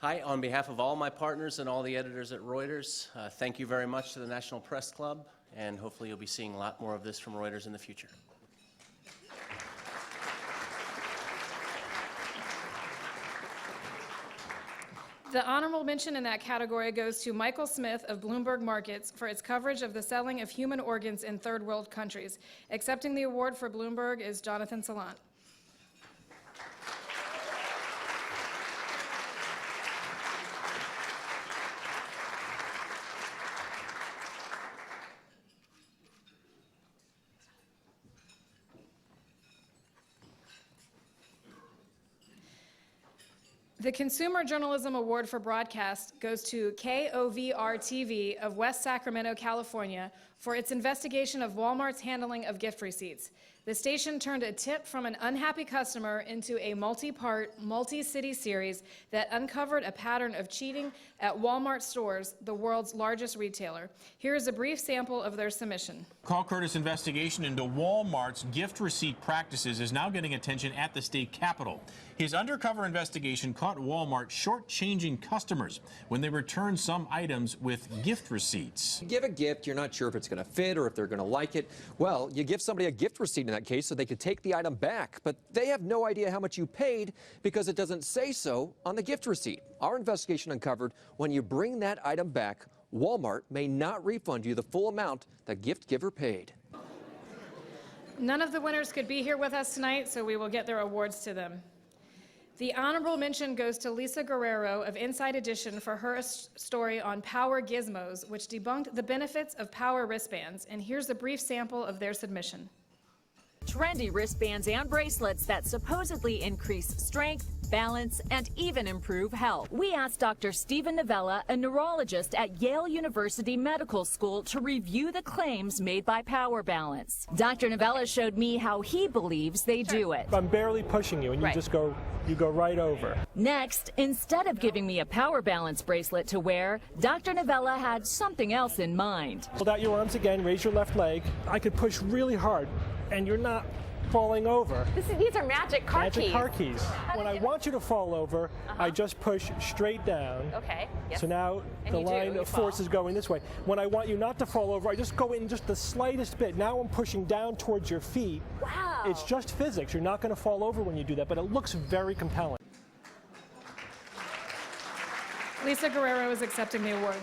Hi, on behalf of all my partners and all the editors at Reuters, thank you very much to the National Press Club, and hopefully you'll be seeing a lot more of this from Reuters in the future. The honorable mention in that category goes to Michael Smith of Bloomberg Markets for its coverage of the selling of human organs in third world countries. Accepting the award for Bloomberg is Jonathan Salant. The Consumer Journalism Award for Broadcast goes to KOVR-TV of West Sacramento, California, for its investigation of Walmart's handling of gift receipts. The station turned a tip from an unhappy customer into a multi-part, multi-city series that uncovered a pattern of cheating at Walmart stores, the world's largest retailer. Here is a brief sample of their submission. Carl Curtis' investigation into Walmart's gift receipt practices is now getting attention at the state capitol. His undercover investigation caught Walmart shortchanging customers when they returned some items with gift receipts. You give a gift, you're not sure if it's going to fit or if they're going to like it. Well, you give somebody a gift receipt in that case so they could take the item back, but they have no idea how much you paid because it doesn't say so on the gift receipt. Our investigation uncovered when you bring that item back, Walmart may not refund you the full amount the gift giver paid. None of the winners could be here with us tonight, so we will get their awards to them. The honorable mention goes to Lisa Guerrero of Inside Edition for her story on Power Gizmos, which debunked the benefits of Power wristbands. And here's a brief sample of their submission. Trendy wristbands and bracelets that supposedly increase strength, balance, and even improve health. We asked Dr. Stephen Novella, a neurologist at Yale University Medical School, to review the claims made by Power Balance. Dr. Novella showed me how he believes they do it. I'm barely pushing you, and you go right over. Next, instead of giving me a Power Balance bracelet to wear, Dr. Novella had something else in mind. Hold out your arms again, raise your left leg. I could push really hard, and you're not falling over. These are magic car keys. Magic car keys. When I want you to fall over, I just push straight down. Okay. Yes. So now the line of force is going this way. When I want you not to fall over, I just go in just the slightest bit. Now I'm pushing down towards your feet. Wow. It's just physics. You're not going to fall over when you do that, but it looks very compelling. Lisa Guerrero is accepting the award.